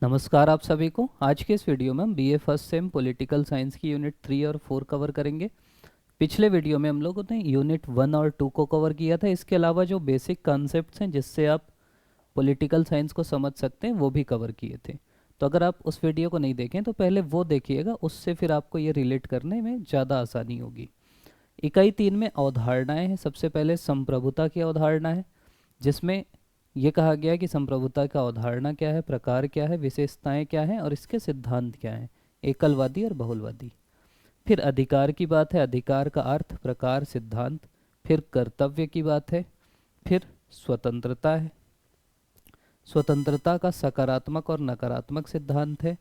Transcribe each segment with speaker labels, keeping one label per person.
Speaker 1: नमस्कार आप सभी को। आज के इस वीडियो में हम BA first sem political science की यूनिट 3 और 4 कवर करेंगे। पिछले वीडियो में हम लोगों ने यूनिट 1 और 2 को कवर किया था। इसके अलावा जो बेसिक कॉन्सेप्ट्स हैं जिससे आप पॉलिटिकल साइंस को समझ सकते हैं वो भी कवर किए थे। तो अगर आप उस वीडियो को नहीं देखें तो पहले वो देखिएगा, उससे फिर आपको ये रिलेट करने में ज़्यादा आसानी होगी। इकाई 3 में अवधारणाएँ हैं। सबसे पहले संप्रभुता की अवधारणा है, जिसमें ये कहा गया है कि संप्रभुता का अवधारणा क्या है, प्रकार क्या है, विशेषताएं क्या हैं और इसके सिद्धांत क्या हैं, एकलवादी और बहुलवादी। फिर अधिकार की बात है, अधिकार का अर्थ, प्रकार, सिद्धांत। फिर कर्तव्य की बात है। फिर स्वतंत्रता है, स्वतंत्रता का सकारात्मक और नकारात्मक सिद्धांत है।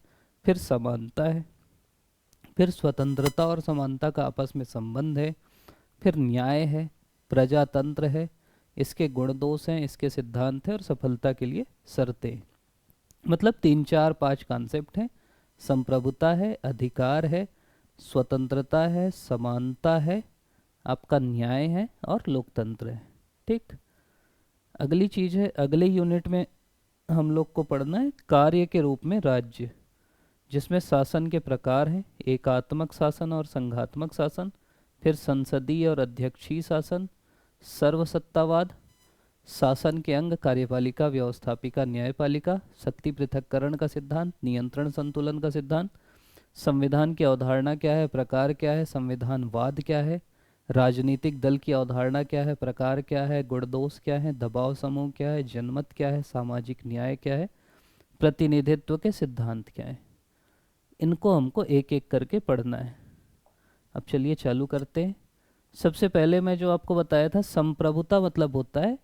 Speaker 1: फिर समानता है, फिर स्वतंत्रता और समानता का आपस में संबंध है। फिर न्याय है, प्रजातंत्र है, इसके गुण दोष हैं, इसके सिद्धांत हैं और सफलता के लिए शर्तें। मतलब 3 4 5 कॉन्सेप्ट हैं। संप्रभुता है, अधिकार है, स्वतंत्रता है, समानता है, आपका न्याय है और लोकतंत्र है। ठीक। अगली चीज है, अगले यूनिट में हम लोग को पढ़ना है कार्य के रूप में राज्य, जिसमें शासन के प्रकार हैं, एकात्मक शासन और संघात्मक शासन। फिर संसदीय और अध्यक्षीय शासन, सर्वसत्तावाद, शासन के अंग, कार्यपालिका, व्यवस्थापिका, न्यायपालिका, शक्ति पृथक्करण का सिद्धांत, नियंत्रण संतुलन का सिद्धांत। संविधान की अवधारणा क्या है, प्रकार क्या है, संविधानवाद क्या है, राजनीतिक दल की अवधारणा क्या है, प्रकार क्या है, गुण दोष क्या है, दबाव समूह क्या है, जनमत क्या है, सामाजिक न्याय क्या है, प्रतिनिधित्व के सिद्धांत क्या है। इनको हमको एक एक करके पढ़ना है। अब चलिए चालू करते हैं। सबसे पहले मैं जो आपको बताया था, संप्रभुता मतलब होता है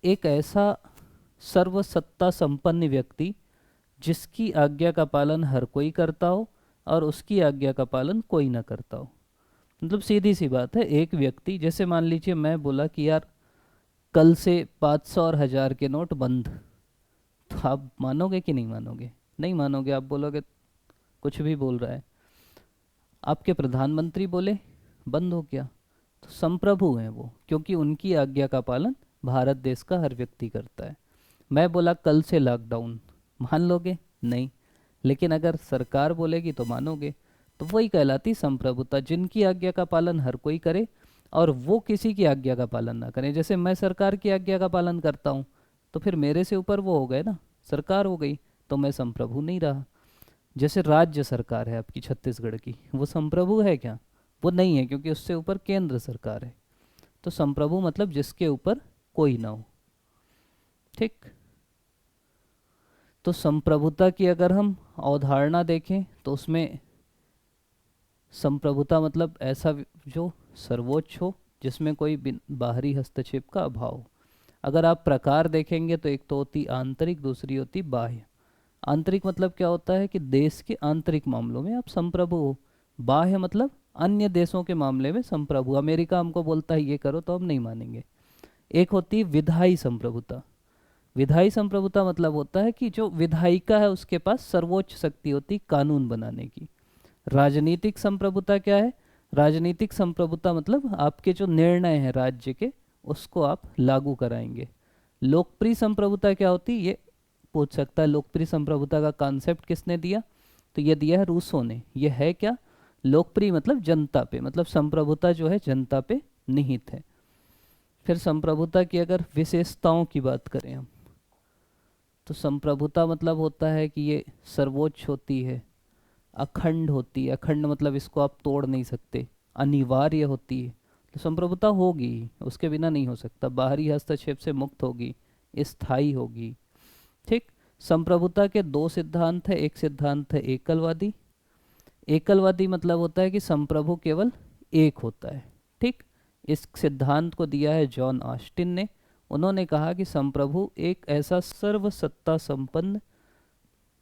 Speaker 1: एक ऐसा सर्वसत्ता संपन्न व्यक्ति जिसकी आज्ञा का पालन हर कोई करता हो और उसकी आज्ञा का पालन कोई ना करता हो। मतलब सीधी सी बात है, एक व्यक्ति, जैसे मान लीजिए मैं बोला कि यार कल से 500 और 1000 के नोट बंद, तो आप मानोगे कि नहीं मानोगे? नहीं मानोगे, आप बोलोगे कुछ भी बोल रहा है। आपके प्रधानमंत्री बोले बंद हो गया, तो संप्रभु हैं वो, क्योंकि उनकी आज्ञा का पालन भारत देश का हर व्यक्ति करता है। मैं बोला कल से लॉकडाउन, मान लोगे? नहीं। लेकिन अगर सरकार बोलेगी तो मानोगे। तो वही कहलाती संप्रभुता, जिनकी आज्ञा का पालन हर कोई करे और वो किसी की आज्ञा का पालन ना करे। जैसे मैं सरकार की आज्ञा का पालन करता हूँ तो फिर मेरे से ऊपर वो हो गए ना, सरकार हो गई, तो मैं संप्रभु नहीं रहा। जैसे राज्य सरकार है आपकी छत्तीसगढ़ की, वो संप्रभु है क्या? वो नहीं है, क्योंकि उससे ऊपर केंद्र सरकार है। तो संप्रभु मतलब जिसके ऊपर कोई ना हो। ठीक। तो संप्रभुता की अगर हम अवधारणा देखें तो उसमें संप्रभुता मतलब ऐसा जो सर्वोच्च हो, जिसमें कोई बाहरी हस्तक्षेप का अभाव हो। अगर आप प्रकार देखेंगे तो एक तो होती आंतरिक, दूसरी होती बाह्य। आंतरिक मतलब क्या होता है कि देश के आंतरिक मामलों में आप संप्रभु हो। बाह्य मतलब अन्य देशों के मामले में संप्रभु। अमेरिका हमको बोलता है ये करो तो हम नहीं मानेंगे। एक होती है विधायी संप्रभुता। विधायी संप्रभुता मतलब होता है कि जो विधायिका है उसके पास सर्वोच्च शक्ति होती कानून बनाने की। राजनीतिक संप्रभुता क्या है? राजनीतिक संप्रभुता मतलब आपके जो निर्णय हैं राज्य के, उसको आप लागू कराएंगे। लोकप्रिय संप्रभुता क्या होती है, ये पूछ सकता है। लोकप्रिय संप्रभुता का कॉन्सेप्ट किसने दिया? तो ये दिया है रूसो ने। ये है क्या? लोकप्रिय मतलब जनता पे, मतलब संप्रभुता जो है जनता पे निहित है। फिर संप्रभुता की अगर विशेषताओं की बात करें हम, तो संप्रभुता मतलब होता है कि ये सर्वोच्च होती है, अखंड होती है। अखंड मतलब इसको आप तोड़ नहीं सकते, अनिवार्य होती है। तो संप्रभुता होगी, उसके बिना नहीं हो सकता। बाहरी हस्तक्षेप से मुक्त होगी, स्थायी होगी। ठीक। संप्रभुता के दो सिद्धांत है। एक सिद्धांत है एकलवादी। एकलवादी मतलब होता है कि संप्रभु केवल एक होता है। ठीक। इस सिद्धांत को दिया है जॉन ऑस्टिन ने। उन्होंने कहा कि संप्रभु एक ऐसा सर्वसत्ता संपन्न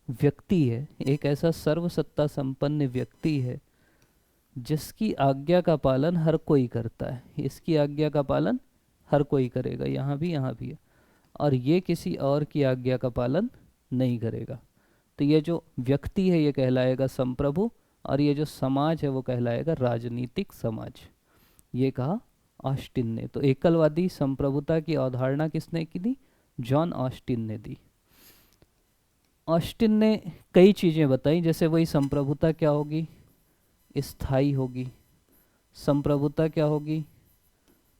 Speaker 1: व्यक्ति है, एक ऐसा सर्वसत्ता संपन्न व्यक्ति है जिसकी आज्ञा का पालन हर कोई करता है। इसकी आज्ञा का पालन हर कोई करेगा, यहाँ भी यहाँ भी है, और ये किसी और की आज्ञा का पालन नहीं करेगा। तो ये जो व्यक्ति है ये कहलाएगा संप्रभु, और ये जो समाज है वो कहलाएगा राजनीतिक समाज। ये कहा ऑस्टिन ने। तो एकलवादी संप्रभुता की अवधारणा किसने की दी? जॉन ऑस्टिन ने दी। ऑस्टिन ने कई चीज़ें बताई, जैसे वही संप्रभुता क्या होगी, स्थायी होगी। संप्रभुता क्या होगी,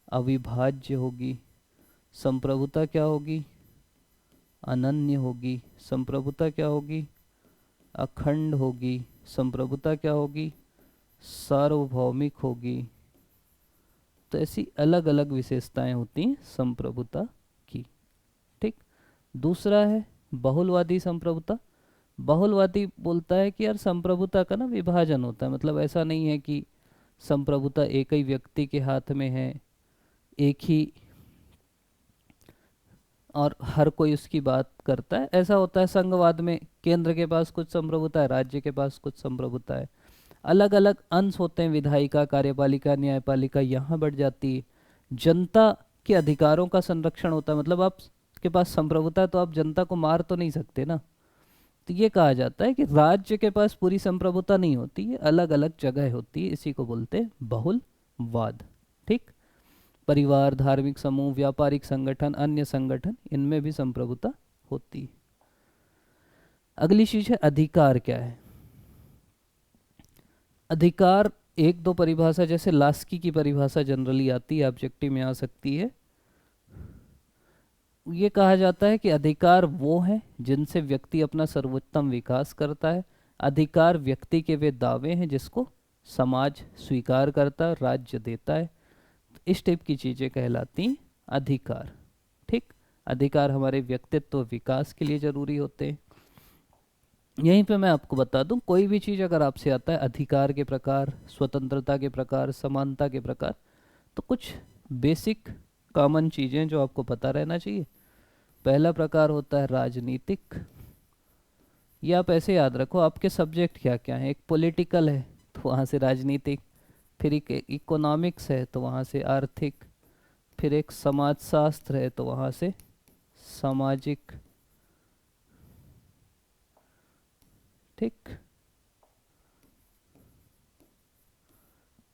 Speaker 1: अविभाज्य होगी। संप्रभुता क्या होगी, अनन्य होगी। संप्रभुता क्या होगी, अखंड होगी। संप्रभुता क्या होगी, सार्वभौमिक होगी। तो ऐसी अलग अलग विशेषताएं होती हैं संप्रभुता की। ठीक। दूसरा है बहुलवादी संप्रभुता। बहुलवादी बोलता है कि यार संप्रभुता का ना विभाजन होता है, मतलब ऐसा नहीं है कि संप्रभुता एक ही व्यक्ति के हाथ में है, एक ही और हर कोई उसकी बात करता है। ऐसा होता है संघवाद में, केंद्र के पास कुछ संप्रभुता है, राज्य के पास कुछ संप्रभुता है, अलग अलग अंश होते हैं, विधायिका, कार्यपालिका, न्यायपालिका यहाँ बढ़ जाती है। जनता के अधिकारों का संरक्षण होता है, मतलब आप के पास संप्रभुता है तो आप जनता को मार तो नहीं सकते ना। तो ये कहा जाता है कि राज्य के पास पूरी संप्रभुता नहीं होती है, अलग अलग जगह होती है, इसी को बोलते हैं बहुलवाद। ठीक। परिवार, धार्मिक समूह, व्यापारिक संगठन, अन्य संगठन, इनमें भी संप्रभुता होती है। अगली चीज है अधिकार क्या है। अधिकार एक दो परिभाषा, जैसे लास्की की परिभाषा जनरली आती है, ऑब्जेक्टिव में आ सकती है। ये कहा जाता है कि अधिकार वो है जिनसे व्यक्ति अपना सर्वोत्तम विकास करता है। अधिकार व्यक्ति के वे दावे हैं जिसको समाज स्वीकार करता है, राज्य देता है। इस टाइप की चीज़ें कहलाती अधिकार। ठीक। अधिकार हमारे व्यक्तित्व विकास के लिए जरूरी होते हैं। यहीं पे मैं आपको बता दूं, कोई भी चीज़ अगर आपसे आता है, अधिकार के प्रकार, स्वतंत्रता के प्रकार, समानता के प्रकार, तो कुछ बेसिक कॉमन चीज़ें जो आपको पता रहना चाहिए। पहला प्रकार होता है राजनीतिक। ये आप ऐसे याद रखो, आपके सब्जेक्ट क्या क्या हैं। एक पॉलिटिकल है तो वहाँ से राजनीतिक, फिर एक इकोनॉमिक्स है तो वहाँ से आर्थिक, फिर एक समाजशास्त्र है तो वहाँ से सामाजिक। ठीक।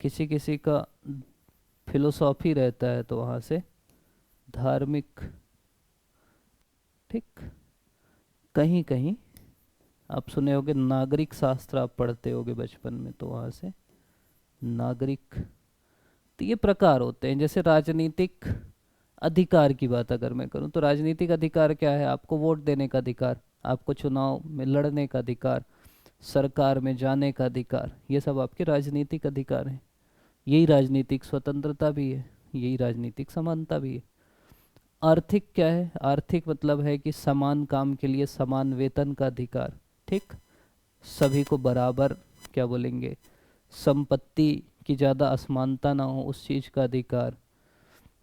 Speaker 1: किसी किसी का फिलोसॉफी रहता है तो वहाँ से धार्मिक। ठीक। कहीं कहीं आप सुने होंगे नागरिक शास्त्र, आप पढ़ते होंगे बचपन में, तो वहाँ से नागरिक। तो ये प्रकार होते हैं। जैसे राजनीतिक अधिकार की बात अगर मैं करूं, तो राजनीतिक अधिकार क्या है, आपको वोट देने का अधिकार, आपको चुनाव में लड़ने का अधिकार, सरकार में जाने का अधिकार, ये सब आपके राजनीतिक अधिकार हैं। यही राजनीतिक स्वतंत्रता भी है, यही राजनीतिक समानता भी है। आर्थिक क्या है, आर्थिक मतलब है कि समान काम के लिए समान वेतन का अधिकार। ठीक। सभी को बराबर, क्या बोलेंगे, संपत्ति की ज़्यादा असमानता ना हो उस चीज़ का अधिकार,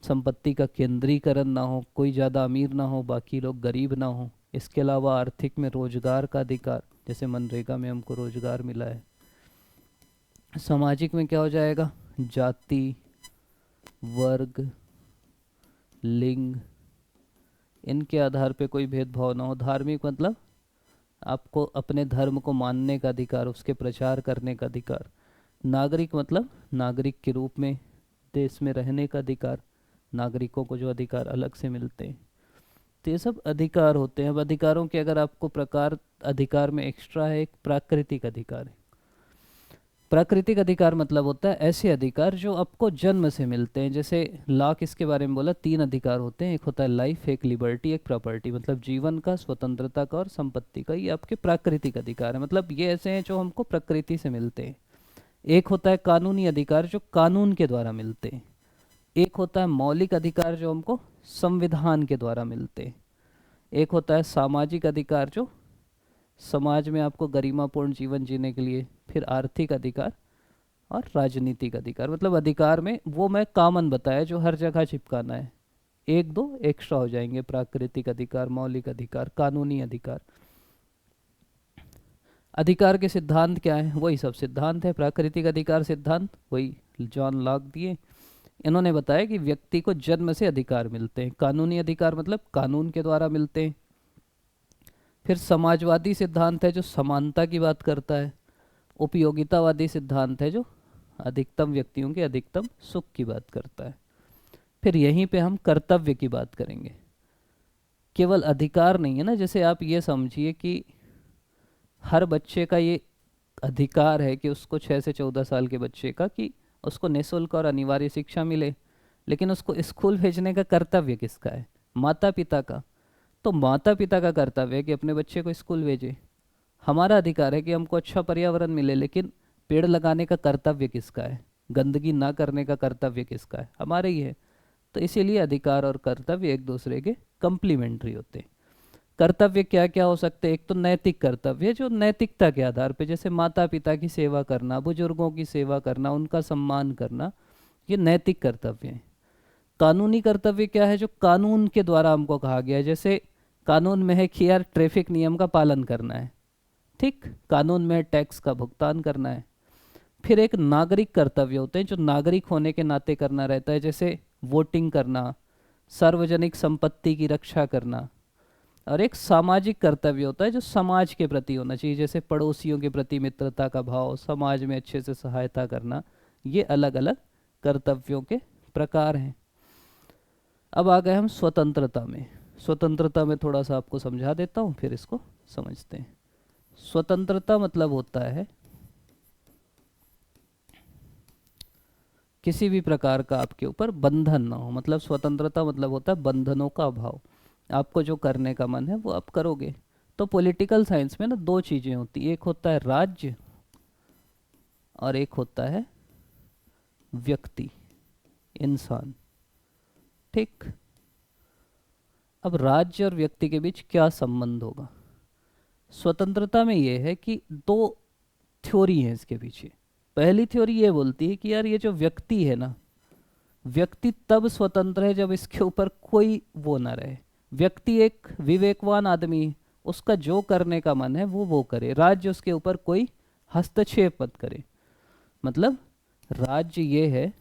Speaker 1: संपत्ति का केंद्रीकरण ना हो, कोई ज़्यादा अमीर ना हो बाकी लोग गरीब ना हो। इसके अलावा आर्थिक में रोजगार का अधिकार, जैसे मनरेगा में हमको रोजगार मिला है। सामाजिक में क्या हो जाएगा, जाति, वर्ग, लिंग, इनके आधार पे कोई भेदभाव ना हो। धार्मिक मतलब आपको अपने धर्म को मानने का अधिकार, उसके प्रचार करने का अधिकार। नागरिक मतलब नागरिक के रूप में देश में रहने का अधिकार, नागरिकों को जो अधिकार अलग से मिलते हैं। तो ये सब अधिकार होते हैं। अब अधिकारों के अगर आपको प्रकार, अधिकार में एक्स्ट्रा है एक प्राकृतिक अधिकार है। प्राकृतिक अधिकार मतलब होता है ऐसे अधिकार जो आपको जन्म से मिलते हैं। जैसे लॉक इसके बारे में बोला, तीन अधिकार होते हैं, एक होता है लाइफ, एक लिबर्टी, एक प्रॉपर्टी, मतलब जीवन का, स्वतंत्रता का और संपत्ति का। ये आपके प्राकृतिक अधिकार है, मतलब ये ऐसे हैं जो हमको प्रकृति से मिलते हैं। एक होता है कानूनी अधिकार जो कानून के द्वारा मिलते हैं। एक होता है मौलिक अधिकार जो हमको संविधान के द्वारा मिलते हैं। एक होता है सामाजिक अधिकार जो समाज में आपको गरिमापूर्ण जीवन जीने के लिए। फिर आर्थिक अधिकार और राजनीतिक अधिकार, मतलब अधिकार में वो मैं कॉमन बताया जो हर जगह चिपकाना है, एक दो एक्स्ट्रा हो जाएंगे, प्राकृतिक अधिकार, मौलिक अधिकार, कानूनी अधिकार। अधिकार के सिद्धांत क्या है, वही सब सिद्धांत है। प्राकृतिक अधिकार सिद्धांत वही जॉन लॉक दिए। इन्होंने बताया कि व्यक्ति को जन्म से अधिकार मिलते हैं। कानूनी अधिकार मतलब कानून के द्वारा मिलते हैं। फिर समाजवादी सिद्धांत है जो समानता की बात करता है। उपयोगितावादी सिद्धांत है जो अधिकतम व्यक्तियों के अधिकतम सुख की बात करता है। फिर यहीं पे हम कर्तव्य की बात करेंगे। केवल अधिकार नहीं है ना, जैसे आप ये समझिए कि हर बच्चे का ये अधिकार है कि उसको 6 से 14 साल के बच्चे का कि उसको निःशुल्क और अनिवार्य शिक्षा मिले। लेकिन उसको स्कूल भेजने का कर्तव्य किसका है? माता पिता का। तो माता पिता का कर्तव्य है कि अपने बच्चे को स्कूल भेजे। हमारा अधिकार है कि हमको अच्छा पर्यावरण मिले, लेकिन पेड़ लगाने का कर्तव्य किसका है? गंदगी ना करने का कर्तव्य किसका है? हमारा ही है। तो इसीलिए अधिकार और कर्तव्य एक दूसरे के कंप्लीमेंट्री होते हैं। कर्तव्य क्या क्या हो सकते हैं? एक तो नैतिक कर्तव्य, जो नैतिकता के आधार पे, जैसे माता पिता की सेवा करना, बुजुर्गों की सेवा करना, उनका सम्मान करना, ये नैतिक कर्तव्य है। कानूनी कर्तव्य क्या है? जो कानून के द्वारा हमको कहा गया है, जैसे कानून में है कि यार ट्रैफिक नियम का पालन करना है, ठीक, कानून में टैक्स का भुगतान करना है। फिर एक नागरिक कर्तव्य होते हैं जो नागरिक होने के नाते करना रहता है, जैसे वोटिंग करना, सार्वजनिक संपत्ति की रक्षा करना। और एक सामाजिक कर्तव्य होता है जो समाज के प्रति होना चाहिए, जैसे पड़ोसियों के प्रति मित्रता का भाव, समाज में अच्छे से सहायता करना। ये अलग अलग कर्तव्यों के प्रकार हैं। अब आ गए हम स्वतंत्रता में। स्वतंत्रता में थोड़ा सा आपको समझा देता हूँ, फिर इसको समझते हैं। स्वतंत्रता मतलब होता है किसी भी प्रकार का आपके ऊपर बंधन ना हो। मतलब स्वतंत्रता मतलब होता है बंधनों का अभाव। आपको जो करने का मन है वो आप करोगे। तो पॉलिटिकल साइंस में ना दो चीज़ें होती है, एक होता है राज्य और एक होता है व्यक्ति, इंसान, ठीक। अब राज्य और व्यक्ति के बीच क्या संबंध होगा? स्वतंत्रता में ये है कि दो थ्योरी है इसके पीछे। पहली थ्योरी ये बोलती है कि यार ये जो व्यक्ति है ना, व्यक्ति तब स्वतंत्र है जब इसके ऊपर कोई वो ना रहे। व्यक्ति एक विवेकवान आदमी है, उसका जो करने का मन है वो करे। राज्य उसके ऊपर कोई हस्तक्षेप मत करे। मतलब राज्य ये है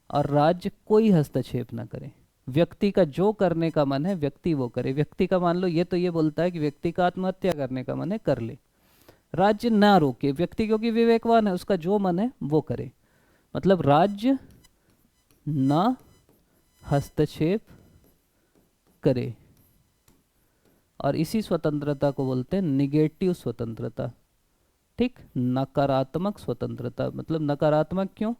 Speaker 1: और राज्य कोई हस्तक्षेप ना करे। व्यक्ति का जो करने का मन है व्यक्ति वो करे। व्यक्ति का मान लो ये बोलता है कि व्यक्ति का आत्महत्या करने का मन है, कर ले, राज्य ना रोके। व्यक्ति क्योंकि विवेकवान है, उसका जो मन है वो करे। मतलब राज्य ना हस्तक्षेप करे। और इसी स्वतंत्रता को बोलते हैं निगेटिव स्वतंत्रता, ठीक, नकारात्मक स्वतंत्रता। मतलब नकारात्मक क्यों?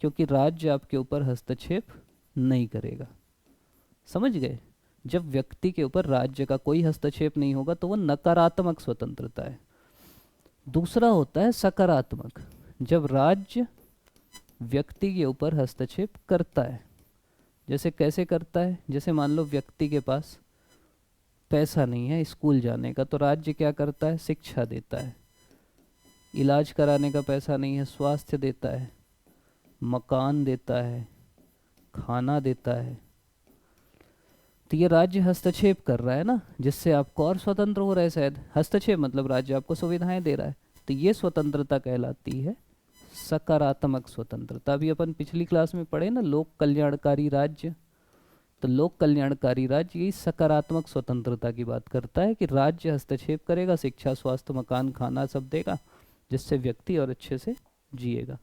Speaker 1: क्योंकि राज्य आपके ऊपर हस्तक्षेप नहीं करेगा। समझ गए? जब व्यक्ति के ऊपर राज्य का कोई हस्तक्षेप नहीं होगा तो वो नकारात्मक स्वतंत्रता है। दूसरा होता है सकारात्मक, जब राज्य व्यक्ति के ऊपर हस्तक्षेप करता है। जैसे कैसे करता है? जैसे मान लो व्यक्ति के पास पैसा नहीं है स्कूल जाने का, तो राज्य क्या करता है? शिक्षा देता है। इलाज कराने का पैसा नहीं है, स्वास्थ्य देता है, मकान देता है, खाना देता है। तो ये राज्य हस्तक्षेप कर रहा है ना, जिससे आपको और स्वतंत्र हो रहे। शायद हस्तक्षेप मतलब राज्य आपको सुविधाएं दे रहा है। तो ये स्वतंत्रता कहलाती है सकारात्मक स्वतंत्रता। अभी अपन पिछली क्लास में पढ़े ना लोक कल्याणकारी राज्य, तो लोक कल्याणकारी राज्य यही सकारात्मक स्वतंत्रता की बात करता है कि राज्य हस्तक्षेप करेगा, शिक्षा, स्वास्थ्य, मकान, खाना सब देगा, जिससे व्यक्ति और अच्छे से जिएगा।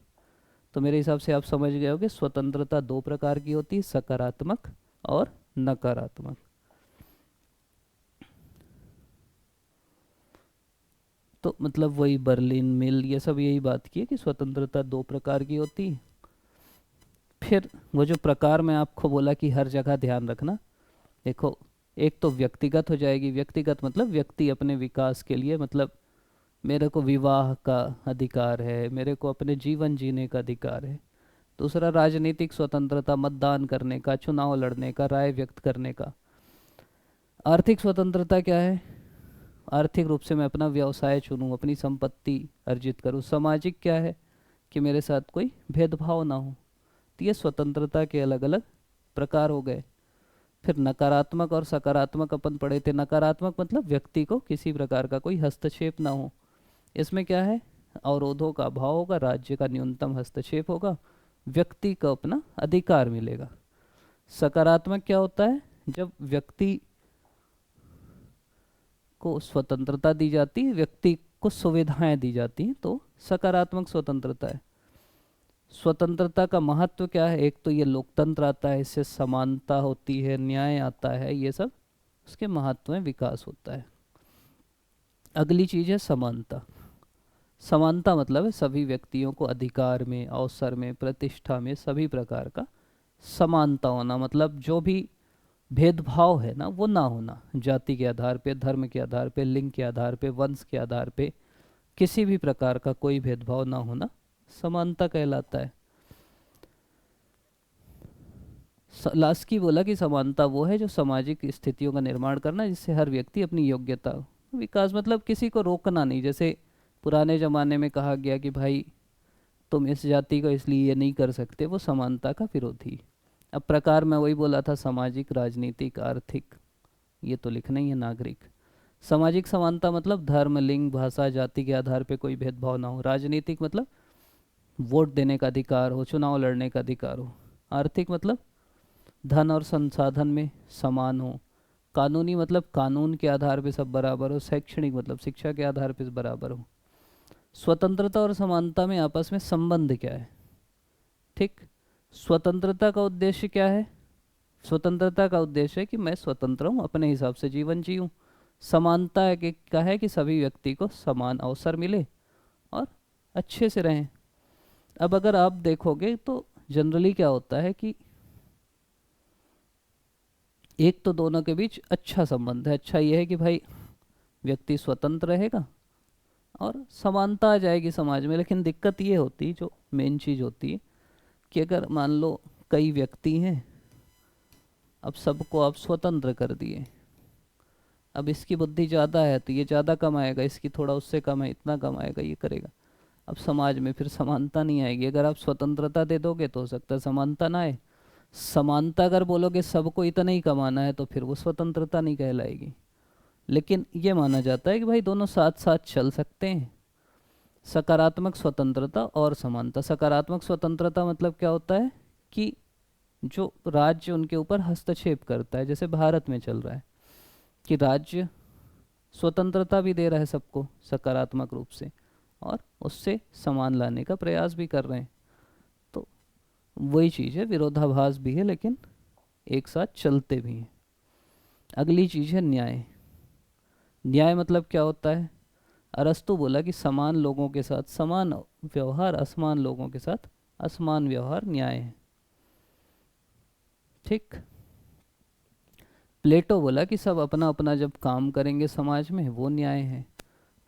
Speaker 1: तो मेरे हिसाब से आप समझ गए होंगे स्वतंत्रता दो प्रकार की होती है, सकारात्मक और नकारात्मक। तो मतलब वही बर्लिन मिल ये सब यही बात की है कि स्वतंत्रता दो प्रकार की होती है। फिर वो जो प्रकार मैं आपको बोला कि हर जगह ध्यान रखना, देखो एक तो व्यक्तिगत हो जाएगी। व्यक्तिगत मतलब व्यक्ति अपने विकास के लिए, मतलब मेरे को विवाह का अधिकार है, मेरे को अपने जीवन जीने का अधिकार है। दूसरा राजनीतिक स्वतंत्रता, मतदान करने का, चुनाव लड़ने का, राय व्यक्त करने का। आर्थिक स्वतंत्रता क्या है? आर्थिक रूप से मैं अपना व्यवसाय चुनूँ, अपनी संपत्ति अर्जित करूँ। सामाजिक क्या है? कि मेरे साथ कोई भेदभाव ना हो। तो ये स्वतंत्रता के अलग अलग प्रकार हो गए। फिर नकारात्मक और सकारात्मक अपन पढ़े थे। नकारात्मक मतलब व्यक्ति को किसी प्रकार का कोई हस्तक्षेप ना हो। इसमें क्या है? अवरोधों का अभाव होगा, राज्य का न्यूनतम हस्तक्षेप होगा, व्यक्ति को अपना अधिकार मिलेगा। सकारात्मक क्या होता है? जब व्यक्ति को स्वतंत्रता दी जाती है, व्यक्ति को सुविधाएं दी जाती हैं, तो सकारात्मक स्वतंत्रता है। स्वतंत्रता का महत्व क्या है? एक तो ये लोकतंत्र आता है, इससे समानता होती है, न्याय आता है, ये सब उसके महत्व में विकास होता है। अगली चीज है समानता। समानता मतलब है सभी व्यक्तियों को अधिकार में, अवसर में, प्रतिष्ठा में, सभी प्रकार का समानता होना, मतलब जो भी भेदभाव है ना वो ना होना, जाति के आधार पे, धर्म के आधार पे, लिंग के आधार पे, वंश के आधार पे, किसी भी प्रकार का कोई भेदभाव ना होना समानता कहलाता है। लास्की बोला कि समानता वो है जो सामाजिक स्थितियों का निर्माण करना जिससे हर व्यक्ति अपनी योग्यता, विकास मतलब किसी को रोकना नहीं। जैसे पुराने ज़माने में कहा गया कि भाई तुम इस जाति को इसलिए ये नहीं कर सकते, वो समानता का विरोधी। अब प्रकार मैं वही बोला था, सामाजिक, राजनीतिक, आर्थिक, ये तो लिखना ही है, नागरिक। सामाजिक समानता मतलब धर्म, लिंग, भाषा, जाति के आधार पे कोई भेदभाव ना हो। राजनीतिक मतलब वोट देने का अधिकार हो, चुनाव लड़ने का अधिकार हो। आर्थिक मतलब धन और संसाधन में समान हो। कानूनी मतलब कानून के आधार पे सब बराबर हो। शैक्षणिक मतलब शिक्षा के आधार पे बराबर हो। स्वतंत्रता और समानता में आपस में संबंध क्या है? ठीक, स्वतंत्रता का उद्देश्य क्या है? स्वतंत्रता का उद्देश्य है कि मैं स्वतंत्र हूँ, अपने हिसाब से जीवन जीऊँ। समानता है कि का है कि सभी व्यक्ति को समान अवसर मिले और अच्छे से रहें। अब अगर आप देखोगे तो जनरली क्या होता है कि एक तो दोनों के बीच अच्छा संबंध है। अच्छा ये है कि भाई व्यक्ति स्वतंत्र रहेगा और समानता आ जाएगी समाज में। लेकिन दिक्कत ये होती है, जो मेन चीज़ होती है कि अगर मान लो कई व्यक्ति हैं, अब सबको आप स्वतंत्र कर दिए, अब इसकी बुद्धि ज़्यादा है तो ये ज़्यादा कमाएगा, इसकी थोड़ा उससे कम है, इतना कमाएगा, ये करेगा। अब समाज में फिर समानता नहीं आएगी। अगर आप स्वतंत्रता दे दोगे तो हो सकता है समानता ना आए। समानता अगर बोलोगे सबको इतना ही कमाना है तो फिर वो स्वतंत्रता नहीं कहलाएगी। लेकिन ये माना जाता है कि भाई दोनों साथ साथ चल सकते हैं। सकारात्मक स्वतंत्रता और समानता। सकारात्मक स्वतंत्रता मतलब क्या होता है कि जो राज्य उनके ऊपर हस्तक्षेप करता है, जैसे भारत में चल रहा है कि राज्य स्वतंत्रता भी दे रहा है सबको सकारात्मक रूप से और उससे समान लाने का प्रयास भी कर रहे हैं। तो वही चीज़ है, विरोधाभास भी है लेकिन एक साथ चलते भी हैं। अगली चीज़ है न्याय। न्याय मतलब क्या होता है? अरस्तु बोला कि समान लोगों के साथ समान व्यवहार, असमान लोगों के साथ असमान व्यवहार न्याय है। ठीक। प्लेटो बोला कि सब अपना अपना जब काम करेंगे समाज में वो न्याय है।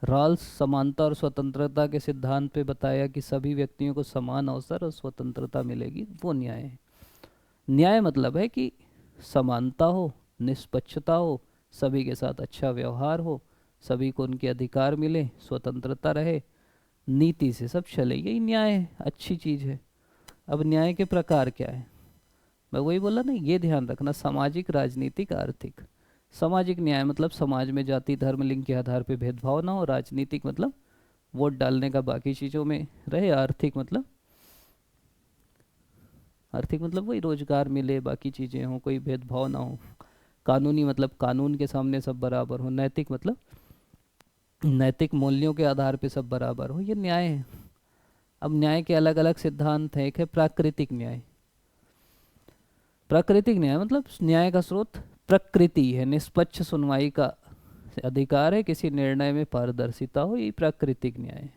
Speaker 1: रॉल्स समानता और स्वतंत्रता के सिद्धांत पे बताया कि सभी व्यक्तियों को समान अवसर और स्वतंत्रता मिलेगी, वो न्याय है। न्याय मतलब है कि समानता हो, निष्पक्षता हो, सभी के साथ अच्छा व्यवहार हो, सभी को उनके अधिकार मिले, स्वतंत्रता रहे, नीति से सब चले, यही न्याय है, अच्छी चीज़ है। अब न्याय के प्रकार क्या है? मैं वही बोला ना, ये ध्यान रखना, सामाजिक, राजनीतिक, आर्थिक। सामाजिक न्याय मतलब समाज में जाति, धर्म, लिंग के आधार पे भेदभाव ना हो। राजनीतिक मतलब वोट डालने का बाकी चीज़ों में रहे। आर्थिक मतलब वही रोजगार मिले, बाकी चीज़ें हों, कोई भेदभाव ना हो। कानूनी मतलब कानून के सामने सब बराबर हो। नैतिक मतलब नैतिक मूल्यों के आधार पे सब बराबर हो, ये न्याय है। अब न्याय के अलग अलग सिद्धांत हैं। एक है प्राकृतिक न्याय। प्राकृतिक न्याय मतलब न्याय का स्रोत प्रकृति है, निष्पक्ष सुनवाई का अधिकार है, किसी निर्णय में पारदर्शिता हो, ये प्राकृतिक न्याय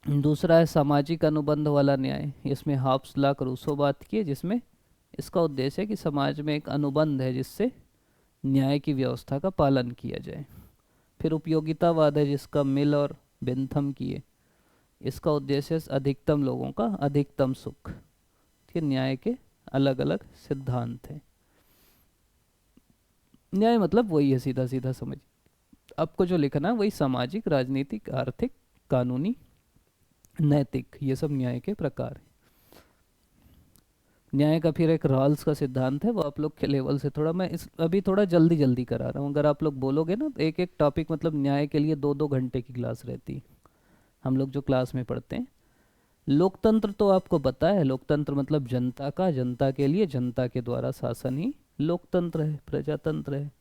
Speaker 1: है। दूसरा है सामाजिक अनुबंध वाला न्याय। इसमें हॉब्स लॉ रूसो बात की है, जिसमें इसका उद्देश्य है कि समाज में एक अनुबंध है जिससे न्याय की व्यवस्था का पालन किया जाए। फिर उपयोगितावाद है, जिसका मिल और बेंथम की है। इसका उद्देश्य है अधिकतम लोगों का अधिकतम सुख। कि न्याय के अलग अलग सिद्धांत हैं। न्याय मतलब वही है, सीधा सीधा समझ। आपको जो लिखना है वही सामाजिक, राजनीतिक, आर्थिक, कानूनी, नैतिक, ये सब न्याय के प्रकार हैं। न्याय का फिर एक रॉल्स का सिद्धांत है, वो आप लोग के लेवल से थोड़ा, मैं इस अभी थोड़ा जल्दी जल्दी करा रहा हूँ। अगर आप लोग बोलोगे ना तो एक एक टॉपिक, मतलब न्याय के लिए 2-2 घंटे की क्लास रहती है हम लोग जो क्लास में पढ़ते हैं। लोकतंत्र तो आपको पता है, लोकतंत्र मतलब जनता का, जनता के लिए, जनता के द्वारा शासन ही लोकतंत्र है, प्रजातंत्र है।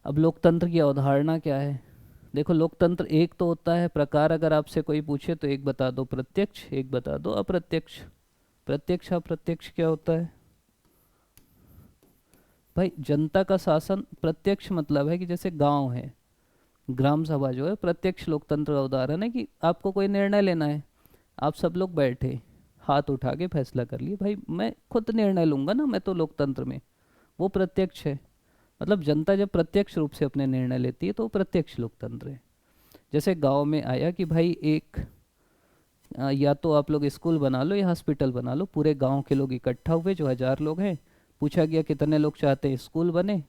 Speaker 1: अब लोकतंत्र की अवधारणा क्या है? देखो, लोकतंत्र एक तो होता है प्रकार, अगर आपसे कोई पूछे तो एक बता दो प्रत्यक्ष, एक बता दो अप्रत्यक्ष। प्रत्यक्ष अप्रत्यक्ष क्या होता है? भाई जनता का शासन प्रत्यक्ष मतलब है कि जैसे गांव है, ग्राम सभा जो है प्रत्यक्ष लोकतंत्र का उदाहरण है कि आपको कोई निर्णय लेना है, आप सब लोग बैठे, हाथ उठा के फैसला कर लिए, भाई मैं खुद निर्णय लूंगा ना, मैं तो लोकतंत्र में, वो प्रत्यक्ष है। मतलब जनता जब प्रत्यक्ष रूप से अपने निर्णय लेती है तो वो प्रत्यक्ष लोकतंत्र है। जैसे गांव में आया कि भाई एक या तो आप लोग स्कूल बना लो या हॉस्पिटल बना लो, पूरे गांव के लोग इकट्ठा हुए जो 1,000 लोग हैं, पूछा गया कितने लोग चाहते हैं स्कूल बने,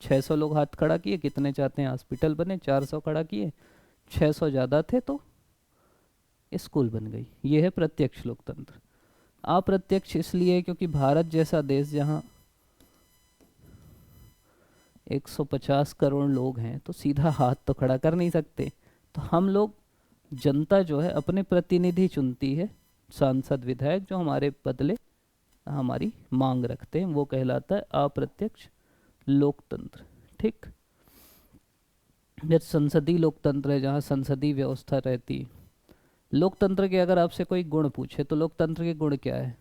Speaker 1: 600 लोग हाथ खड़ा किए, कितने चाहते हैं हॉस्पिटल बने, 400 खड़ा किए, 600 ज़्यादा थे तो स्कूल बन गई। ये है प्रत्यक्ष लोकतंत्र। अप्रत्यक्ष इसलिए क्योंकि भारत जैसा देश जहाँ 150 करोड़ लोग हैं तो सीधा हाथ तो खड़ा कर नहीं सकते, तो हम लोग, जनता जो है अपने प्रतिनिधि चुनती है, सांसद विधायक जो हमारे बदले हमारी मांग रखते हैं, वो कहलाता है अप्रत्यक्ष लोकतंत्र। ठीक। फिर संसदीय लोकतंत्र है जहाँ संसदीय व्यवस्था रहती है। लोकतंत्र के अगर आपसे कोई गुण पूछे तो लोकतंत्र के गुण क्या है?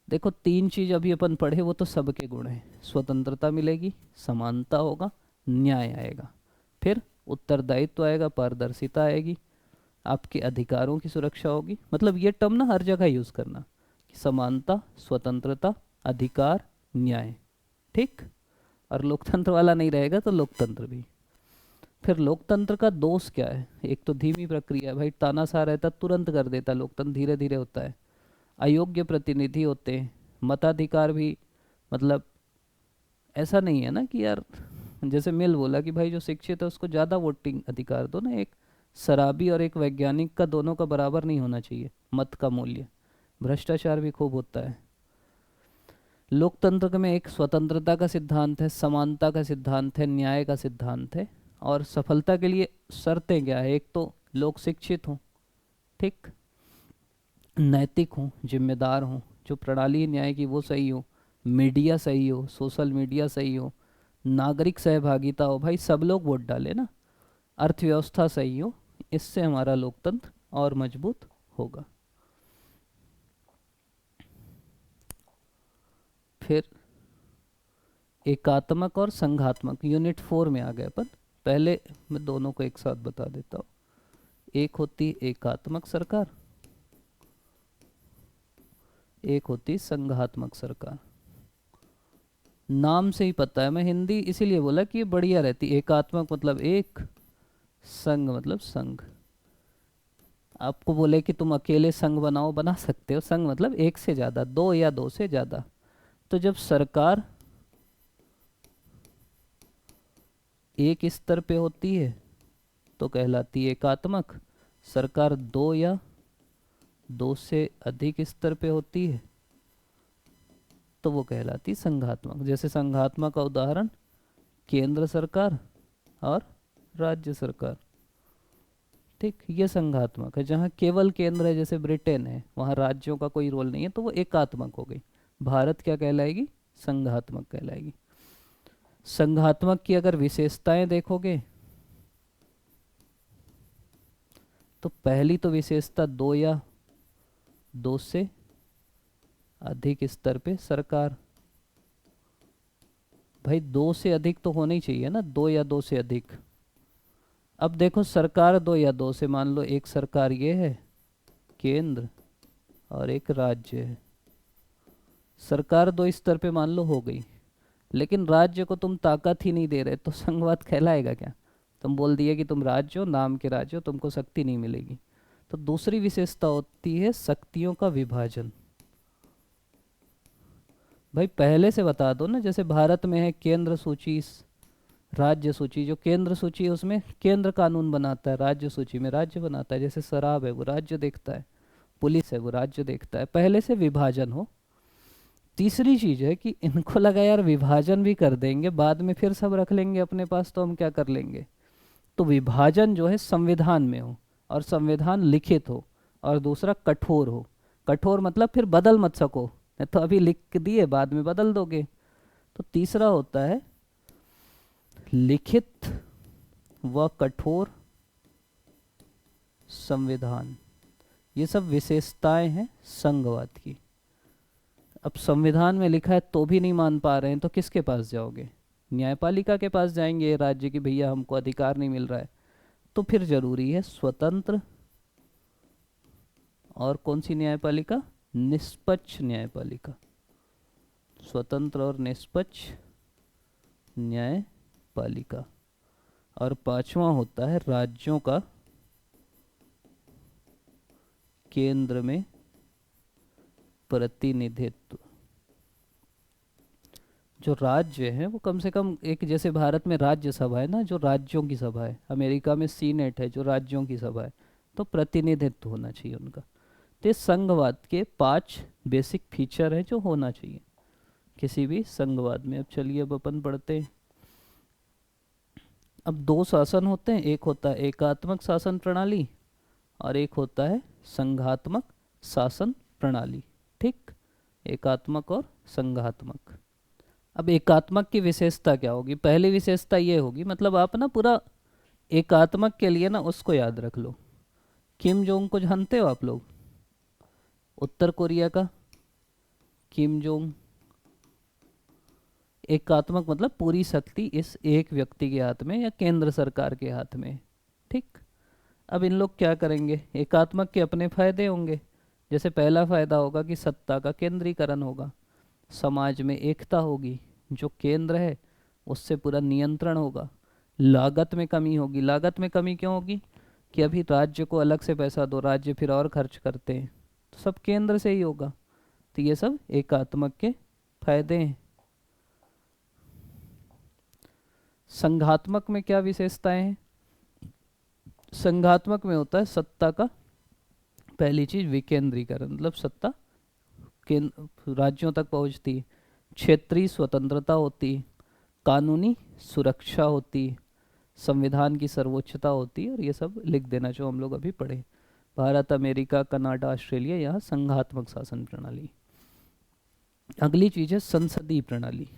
Speaker 1: देखो 3 चीज अभी अपन पढ़े वो तो सबके गुण हैं, स्वतंत्रता मिलेगी, समानता होगा, न्याय आएगा, फिर उत्तरदायित्व आएगा, पारदर्शिता आएगी, आपके अधिकारों की सुरक्षा होगी। मतलब ये टर्म ना हर जगह यूज करना कि समानता, स्वतंत्रता, अधिकार, न्याय। ठीक। और लोकतंत्र वाला नहीं रहेगा तो लोकतंत्र भी। फिर लोकतंत्र का दोष क्या है? एक तो धीमी प्रक्रिया है, भाई तानाशाह रहता तुरंत कर देता, लोकतंत्र धीरे धीरे होता है। अयोग्य प्रतिनिधि होते हैं, मताधिकार भी, मतलब ऐसा नहीं है ना कि यार, जैसे मिल बोला कि भाई जो शिक्षित है उसको ज़्यादा वोटिंग अधिकार दो ना, एक शराबी और एक वैज्ञानिक का दोनों का बराबर नहीं होना चाहिए मत का मूल्य। भ्रष्टाचार भी खूब होता है। लोकतंत्र में एक स्वतंत्रता का सिद्धांत है, समानता का सिद्धांत है, न्याय का सिद्धांत है। और सफलता के लिए शर्तें क्या है? एक तो लोग शिक्षित हों, ठीक, नैतिक हों, जिम्मेदार हों, जो प्रणाली है न्याय की वो सही हो, मीडिया सही हो, सोशल मीडिया सही हो, नागरिक सहभागिता हो, भाई सब लोग वोट डालें ना, अर्थव्यवस्था सही हो, इससे हमारा लोकतंत्र और मजबूत होगा। फिर एकात्मक और संघात्मक, यूनिट 4 में आ गए अपन। पहले मैं दोनों को एक साथ बता देता हूँ। एक होती एकात्मक सरकार, एक होती संघात्मक सरकार। नाम से ही पता है, मैं हिंदी इसीलिए बोला कि ये बढ़िया रहती। एकात्मक मतलब एक, संघ मतलब संघ। आपको बोले कि तुम अकेले संघ बनाओ, बना सकते हो। संघ मतलब एक से ज़्यादा, दो या दो से ज़्यादा। तो जब सरकार एक स्तर पे होती है तो कहलाती है एकात्मक, सरकार दो या दो से अधिक स्तर पे होती है तो वो कहलाती संघात्मक। जैसे संघात्मक का उदाहरण केंद्र सरकार और राज्य सरकार। ठीक, ये संघात्मक है। जहाँ केवल केंद्र है जैसे ब्रिटेन है, वहाँ राज्यों का कोई रोल नहीं है, तो वो एकात्मक हो गई। भारत क्या कहलाएगी? संघात्मक कहलाएगी। संघात्मक की अगर विशेषताएं देखोगे तो पहली तो विशेषता दो या दो से अधिक स्तर पे सरकार। भाई दो से अधिक तो होना ही चाहिए ना, दो या दो से अधिक। अब देखो सरकार दो या दो से, मान लो एक सरकार ये है केंद्र और एक राज्य है, सरकार दो स्तर पे मान लो हो गई, लेकिन राज्य को तुम ताकत ही नहीं दे रहे तो संघवाद कहलाएगा क्या? तुम बोल दिए कि तुम राज्य हो, नाम के राज्य हो, तुमको शक्ति नहीं मिलेगी। तो दूसरी विशेषता होती है शक्तियों का विभाजन। भाई पहले से बता दो ना, जैसे भारत में है केंद्र सूची, राज्य सूची। जो केंद्र सूची है उसमें केंद्र कानून बनाता है, राज्य सूची में राज्य बनाता है। जैसे शराब है वो राज्य देखता है, पुलिस है वो राज्य देखता है। पहले से विभाजन हो। तीसरी चीज है कि इनको लगा यार विभाजन भी कर देंगे बाद में फिर सब रख लेंगे अपने पास तो हम क्या कर लेंगे, तो विभाजन जो है संविधान में हो, और संविधान लिखित हो, और दूसरा कठोर हो। कठोर मतलब फिर बदल मत सको, नहीं तो अभी लिख दिए बाद में बदल दोगे। तो तीसरा होता है लिखित व कठोर संविधान। ये सब विशेषताएं हैं संघवाद की। अब संविधान में लिखा है तो भी नहीं मान पा रहे हैं तो किसके पास जाओगे? न्यायपालिका के पास जाएंगे राज्य की, भैया हमको अधिकार नहीं मिल रहा है। तो फिर जरूरी है स्वतंत्र और कौन सी न्यायपालिका? निष्पक्ष न्यायपालिका। स्वतंत्र और निष्पक्ष न्यायपालिका। और पांचवा होता है राज्यों का केंद्र में प्रतिनिधित्व। जो राज्य है वो कम से कम एक, जैसे भारत में राज्यसभा है ना, जो राज्यों की सभा है, अमेरिका में सीनेट है जो राज्यों की सभा है, तो प्रतिनिधित्व होना चाहिए उनका। तो ये संघवाद के 5 बेसिक फीचर है जो होना चाहिए किसी भी संघवाद में। अब चलिए अब अपन पढ़ते हैं। अब 2 शासन होते हैं, एक होता है एकात्मक शासन प्रणाली और एक होता है संघात्मक शासन प्रणाली। ठीक, एकात्मक और संघात्मक। अब एकात्मक की विशेषता क्या होगी? पहली विशेषता ये होगी, मतलब आप ना पूरा एकात्मक के लिए ना उसको याद रख लो। किम जोंग को जानते हो आप लोग? उत्तर कोरिया का किम जोंग। एकात्मक मतलब पूरी शक्ति इस एक व्यक्ति के हाथ में या केंद्र सरकार के हाथ में। ठीक, अब इन लोग क्या करेंगे? एकात्मक के अपने फायदे होंगे। जैसे पहला फायदा होगा कि सत्ता का केंद्रीकरण होगा, समाज में एकता होगी, जो केंद्र है उससे पूरा नियंत्रण होगा, लागत में कमी होगी। लागत में कमी क्यों होगी? कि अभी राज्य को अलग से पैसा दो, राज्य फिर और खर्च करते हैं, तो सब केंद्र से ही होगा। तो ये सब एकात्मक के फायदे हैं। संघात्मक में क्या विशेषताएं हैं? संघात्मक में होता है सत्ता का, पहली चीज विकेंद्रीकरण, मतलब सत्ता राज्यों तक पहुंचती है, क्षेत्रीय स्वतंत्रता होती है, कानूनी सुरक्षा होती है, संविधान की सर्वोच्चता होती है, और ये सब लिख देना जो हम लोग अभी पढ़े। भारत, अमेरिका, कनाडा, ऑस्ट्रेलिया, यहाँ संघात्मक शासन प्रणाली। अगली चीज है संसदीय प्रणाली।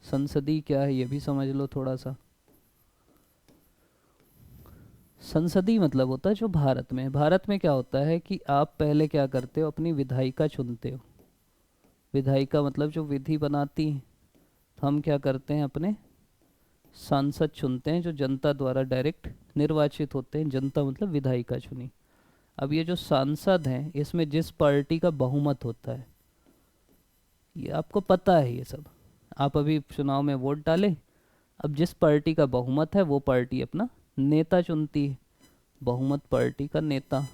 Speaker 1: संसदीय क्या है ये भी समझ लो थोड़ा सा। संसदीय मतलब होता है जो भारत में क्या होता है कि आप पहले क्या करते हो? अपनी विधायिका चुनते हो। विधायिका मतलब जो विधि बनाती है। तो हम क्या करते हैं? अपने सांसद चुनते हैं जो जनता द्वारा डायरेक्ट निर्वाचित होते हैं। जनता मतलब विधायिका चुनी। अब ये जो सांसद हैं इसमें जिस पार्टी का बहुमत होता है, ये आपको पता है, ये सब आप अभी चुनाव में वोट डालें। अब जिस पार्टी का बहुमत है वो पार्टी अपना नेता चुनती है, बहुमत पार्टी का नेता,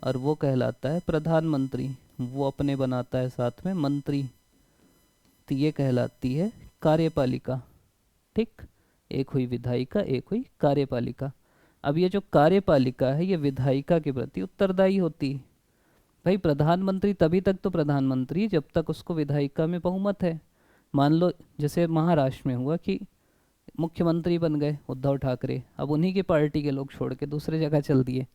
Speaker 1: और वो कहलाता है प्रधानमंत्री। वो अपने बनाता है साथ में मंत्री, तो ये कहलाती है कार्यपालिका। ठीक, एक हुई विधायिका, एक हुई कार्यपालिका। अब ये जो कार्यपालिका है ये विधायिका के प्रति उत्तरदायी होती है। भाई प्रधानमंत्री तभी तक तो प्रधानमंत्री जब तक उसको विधायिका में बहुमत है। मान लो जैसे महाराष्ट्र में हुआ कि मुख्यमंत्री बन गए उद्धव ठाकरे, अब उन्हीं की पार्टी के लोग छोड़ के दूसरे जगह चल दिए,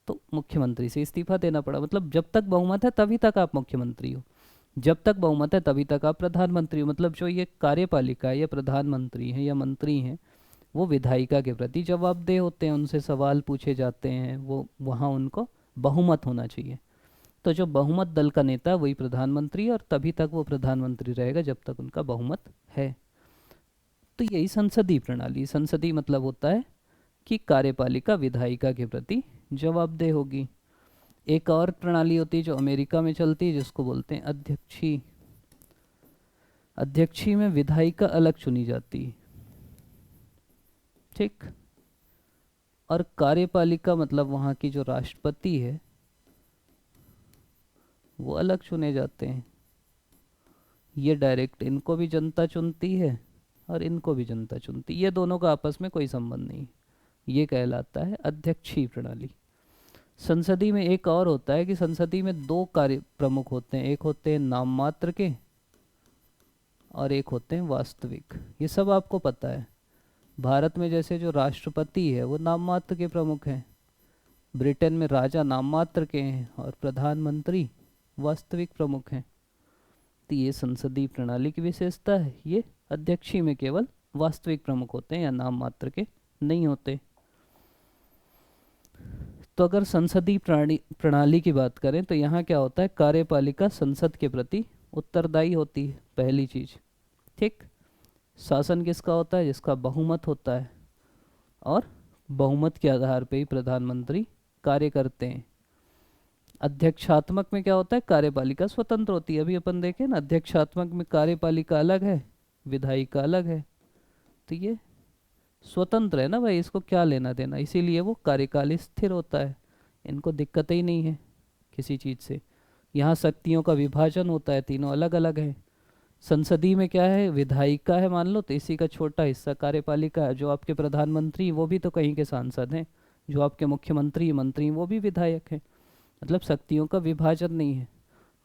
Speaker 1: तो मुख्यमंत्री से इस्तीफा देना पड़ा। मतलब जब तक बहुमत है तभी तक आप मुख्यमंत्री हो, जब तक बहुमत है तभी तक आप प्रधानमंत्री हो। मतलब जो ये कार्यपालिका है या प्रधानमंत्री हैं या मंत्री हैं, वो विधायिका के प्रति जवाबदेह होते हैं, उनसे सवाल पूछे जाते हैं, वो वहाँ उनको बहुमत होना चाहिए। तो जो बहुमत दल का नेता वही प्रधानमंत्री है, और तभी तक वो प्रधानमंत्री रहेगा जब तक उनका बहुमत है। तो यही संसदीय प्रणाली। संसदीय मतलब होता है कि कार्यपालिका विधायिका के प्रति जवाबदेह होगी। एक और प्रणाली होती है जो अमेरिका में चलती है, जिसको बोलते हैं अध्यक्षीय। अध्यक्षीय में विधायिका अलग चुनी जाती है। ठीक, और कार्यपालिका मतलब वहाँ की जो राष्ट्रपति है वो अलग चुने जाते हैं। ये डायरेक्ट इनको भी जनता चुनती है और इनको भी जनता चुनती है, ये दोनों का आपस में कोई संबंध नहीं। ये कहलाता है अध्यक्षीय प्रणाली। संसदीय में एक और होता है कि संसदीय में 2 कार्य प्रमुख होते हैं, एक होते हैं नाम मात्र के और एक होते हैं वास्तविक। ये सब आपको पता है। भारत में जैसे जो राष्ट्रपति है वो नाम मात्र के प्रमुख हैं, ब्रिटेन में राजा नाम मात्र के हैं और प्रधानमंत्री वास्तविक प्रमुख हैं। तो ये संसदीय प्रणाली की विशेषता है। ये अध्यक्षीय में केवल वास्तविक प्रमुख होते हैं या नाम मात्र के नहीं होते। तो अगर संसदीय प्रणाली की बात करें तो यहाँ क्या होता है? कार्यपालिका संसद के प्रति उत्तरदायी होती है, पहली चीज। ठीक। शासन किसका होता है? जिसका बहुमत होता है, और बहुमत के आधार पे ही प्रधानमंत्री कार्य करते हैं। अध्यक्षात्मक में क्या होता है? कार्यपालिका स्वतंत्र होती है। अभी अपन देखें ना, अध्यक्षात्मक में कार्यपालिका अलग है, विधायिका अलग है, तो ये स्वतंत्र है ना भाई, इसको क्या लेना देना, इसीलिए वो कार्यकाल स्थिर होता है, इनको दिक्कत ही नहीं है किसी चीज़ से। यहाँ शक्तियों का विभाजन होता है, तीनों अलग अलग है। संसदीय में क्या है? विधायिका है मान लो, तो इसी का छोटा हिस्सा कार्यपालिका है। जो आपके प्रधानमंत्री वो भी तो कहीं के सांसद हैं, जो आपके मुख्यमंत्री मंत्री वो भी विधायक हैं। मतलब शक्तियों का विभाजन नहीं है।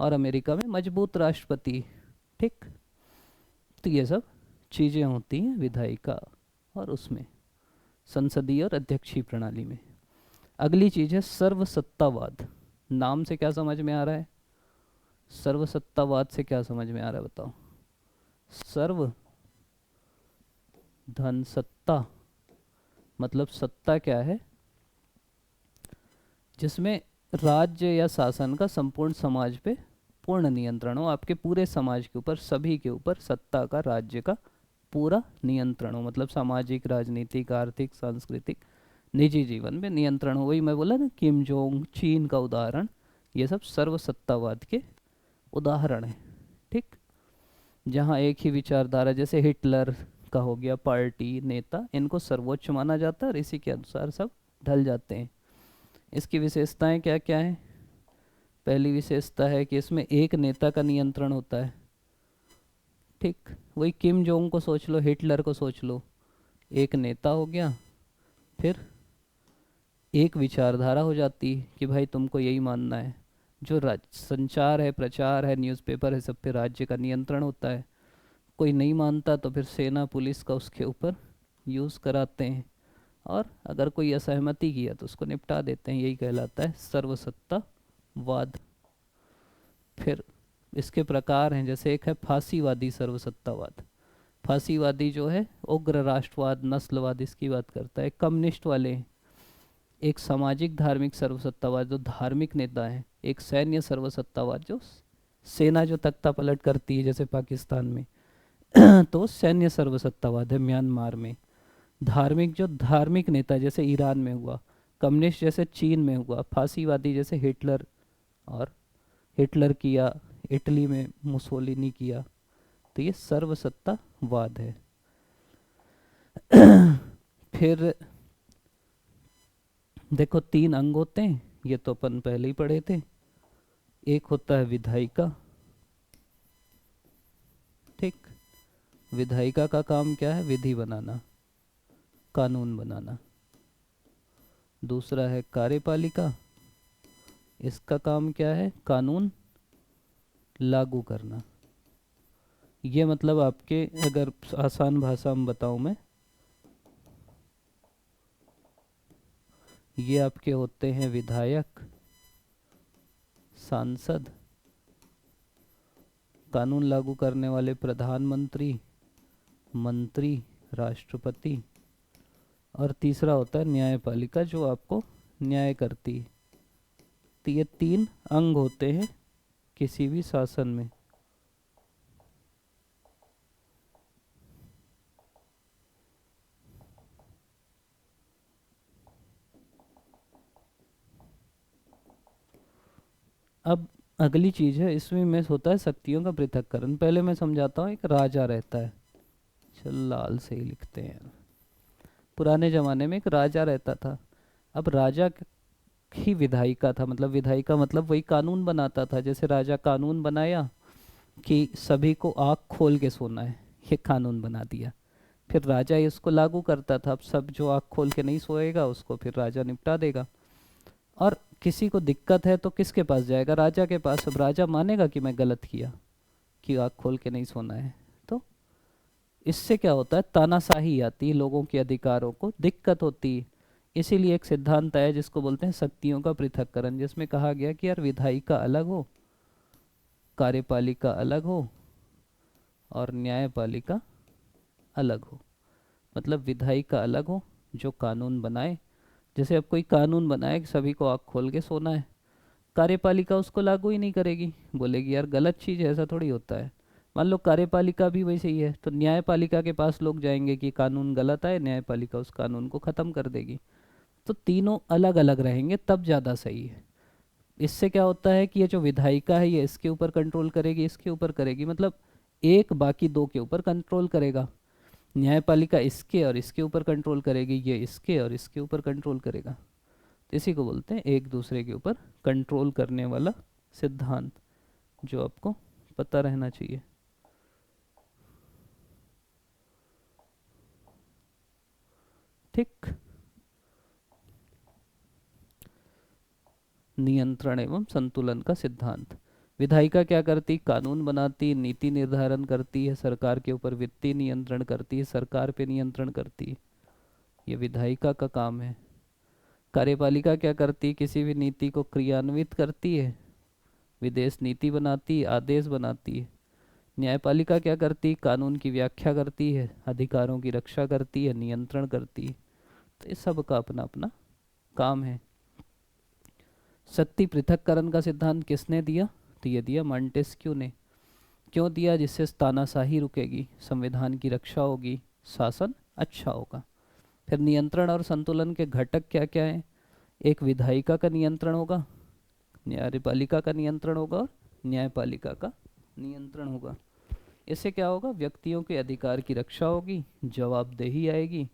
Speaker 1: और अमेरिका में मजबूत राष्ट्रपति। ठीक। तो ये सब चीज़ें होती हैं विधायिका और उसमें संसदीय और अध्यक्षीय प्रणाली में। अगली चीज़ है सर्वसत्तावाद। नाम से क्या समझ में आ रहा है? सर्वसत्तावाद से क्या समझ में आ रहा है बताओ? सर्व धन सत्ता, मतलब सत्ता क्या है? जिसमें राज्य या शासन का संपूर्ण समाज पे पूर्ण नियंत्रण हो, आपके पूरे समाज के ऊपर, सभी के ऊपर सत्ता का, राज्य का पूरा नियंत्रण हो। मतलब सामाजिक, राजनीतिक, आर्थिक, सांस्कृतिक, निजी जीवन में नियंत्रण हो। वही मैं बोला ना, किम जोंग, चीन का उदाहरण, ये सब सर्वसत्तावाद के उदाहरण है। ठीक। जहाँ एक ही विचारधारा, जैसे हिटलर का हो गया, पार्टी नेता, इनको सर्वोच्च माना जाता है और इसी के अनुसार सब ढल जाते हैं। इसकी विशेषताएं क्या क्या हैं? पहली विशेषता है कि इसमें एक नेता का नियंत्रण होता है। ठीक। वही किम जोंग को सोच लो, हिटलर को सोच लो, एक नेता हो गया, फिर एक विचारधारा हो जाती है कि भाई तुमको यही मानना है। जो संचार है, प्रचार है, न्यूज़पेपर है, सब पे राज्य का नियंत्रण होता है। कोई नहीं मानता तो फिर सेना पुलिस का उसके ऊपर यूज़ कराते हैं, और अगर कोई असहमति किया तो उसको निपटा देते हैं। यही कहलाता है सर्वसत्तावाद। फिर इसके प्रकार हैं, जैसे एक है फांसीवादी सर्वसत्तावाद। फांसीवादी जो है उग्र राष्ट्रवाद, नस्लवाद, इसकी बात करता है। कम्युनिस्ट वाले हैं। एक सामाजिक धार्मिक सर्वसत्तावाद, जो धार्मिक नेता है। एक सैन्य सर्वसत्तावाद, जो सेना जो तख्ता पलट करती है, जैसे पाकिस्तान में तो सैन्य सर्वसत्तावाद है म्यांमार में। धार्मिक, जो धार्मिक नेता, जैसे ईरान में हुआ। कम्युनिस्ट जैसे चीन में हुआ। फांसीवादी जैसे हिटलर, और हिटलर किया, इटली में मुसोलिनी किया। तो ये सर्वसत्तावाद है। फिर देखो, तीन अंग होते हैं, ये तो अपन पहले ही पढ़े थे। एक होता है विधायिका। ठीक। विधायिका का काम क्या है? विधि बनाना, कानून बनाना। दूसरा है कार्यपालिका, इसका काम क्या है? कानून लागू करना। ये मतलब आपके, अगर आसान भाषा में बताऊं मैं, ये आपके होते हैं विधायक, सांसद, कानून लागू करने वाले प्रधानमंत्री, मंत्री, राष्ट्रपति, और तीसरा होता है न्यायपालिका, जो आपको न्याय करती है। तो ये तीन अंग होते हैं किसी भी शासन में। अब अगली चीज है, इसमें में होता है शक्तियों का पृथक्करण। पहले मैं समझाता हूँ। एक राजा रहता है, चल लाल से ही लिखते हैं। पुराने जमाने में एक राजा रहता था। अब राजा ही विधायिका था। मतलब विधायिका मतलब वही कानून बनाता था। जैसे राजा कानून बनाया कि सभी को आँख खोल के सोना है, ये कानून बना दिया। फिर राजा ही उसको लागू करता था। अब सब जो आँख खोल के नहीं सोएगा उसको फिर राजा निपटा देगा। और किसी को दिक्कत है तो किसके पास जाएगा? राजा के पास। अब राजा मानेगा कि मैं गलत किया, कि आँख खोल के नहीं सोना है। तो इससे क्या होता है? तानाशाही आती है, लोगों के अधिकारों को दिक्कत होती है। इसीलिए एक सिद्धांत है जिसको बोलते हैं शक्तियों का पृथक्करण, जिसमें कहा गया कि यार विधायिका अलग हो, कार्यपालिका अलग हो, और न्यायपालिका अलग हो। मतलब विधायिका अलग हो, जो कानून बनाए। जैसे अब कोई कानून बनाए कि सभी को आँख खोल के सोना है, कार्यपालिका उसको लागू ही नहीं करेगी, बोलेगी यार गलत चीज़ है, ऐसा थोड़ी होता है। मान लो कार्यपालिका भी वैसे ही है, तो न्यायपालिका के पास लोग जाएंगे कि कानून गलत है, न्यायपालिका उस कानून को ख़त्म कर देगी। तो तीनों अलग अलग रहेंगे तब ज़्यादा सही है। इससे क्या होता है कि ये जो विधायिका है ये इसके ऊपर कंट्रोल करेगी, इसके ऊपर करेगी, मतलब एक बाकी दो के ऊपर कंट्रोल करेगा। न्यायपालिका इसके और इसके ऊपर कंट्रोल करेगी, ये इसके और इसके ऊपर कंट्रोल करेगा। तो इसी को बोलते हैं एक दूसरे के ऊपर कंट्रोल करने वाला सिद्धांत, जो आपको पता रहना चाहिए। ठीक। नियंत्रण एवं संतुलन का सिद्धांत। विधायिका क्या करती, कानून बनाती, नीति निर्धारण करती है, सरकार के ऊपर वित्तीय नियंत्रण करती है, सरकार पे नियंत्रण करती है, ये विधायिका का काम है। कार्यपालिका क्या करती, किसी भी नीति को क्रियान्वित करती है, विदेश नीति बनाती है, आदेश बनाती है। न्यायपालिका क्या करती, कानून की व्याख्या करती है, अधिकारों की रक्षा करती है, नियंत्रण करती है। तो इस सब का अपना अपना काम है। शक्ति पृथक्करण का सिद्धांत किसने दिया, तो ये दिया मॉन्टेस्क्यू ने। क्यों दिया, जिससे तानाशाही रुकेगी, संविधान की रक्षा होगी, शासन अच्छा होगा। फिर नियंत्रण और संतुलन के घटक क्या क्या हैं, एक विधायिका का नियंत्रण होगा, न्यायपालिका का नियंत्रण होगा और न्यायपालिका का नियंत्रण होगा। इससे क्या होगा, व्यक्तियों के अधिकार की रक्षा होगी, जवाबदेही आएगी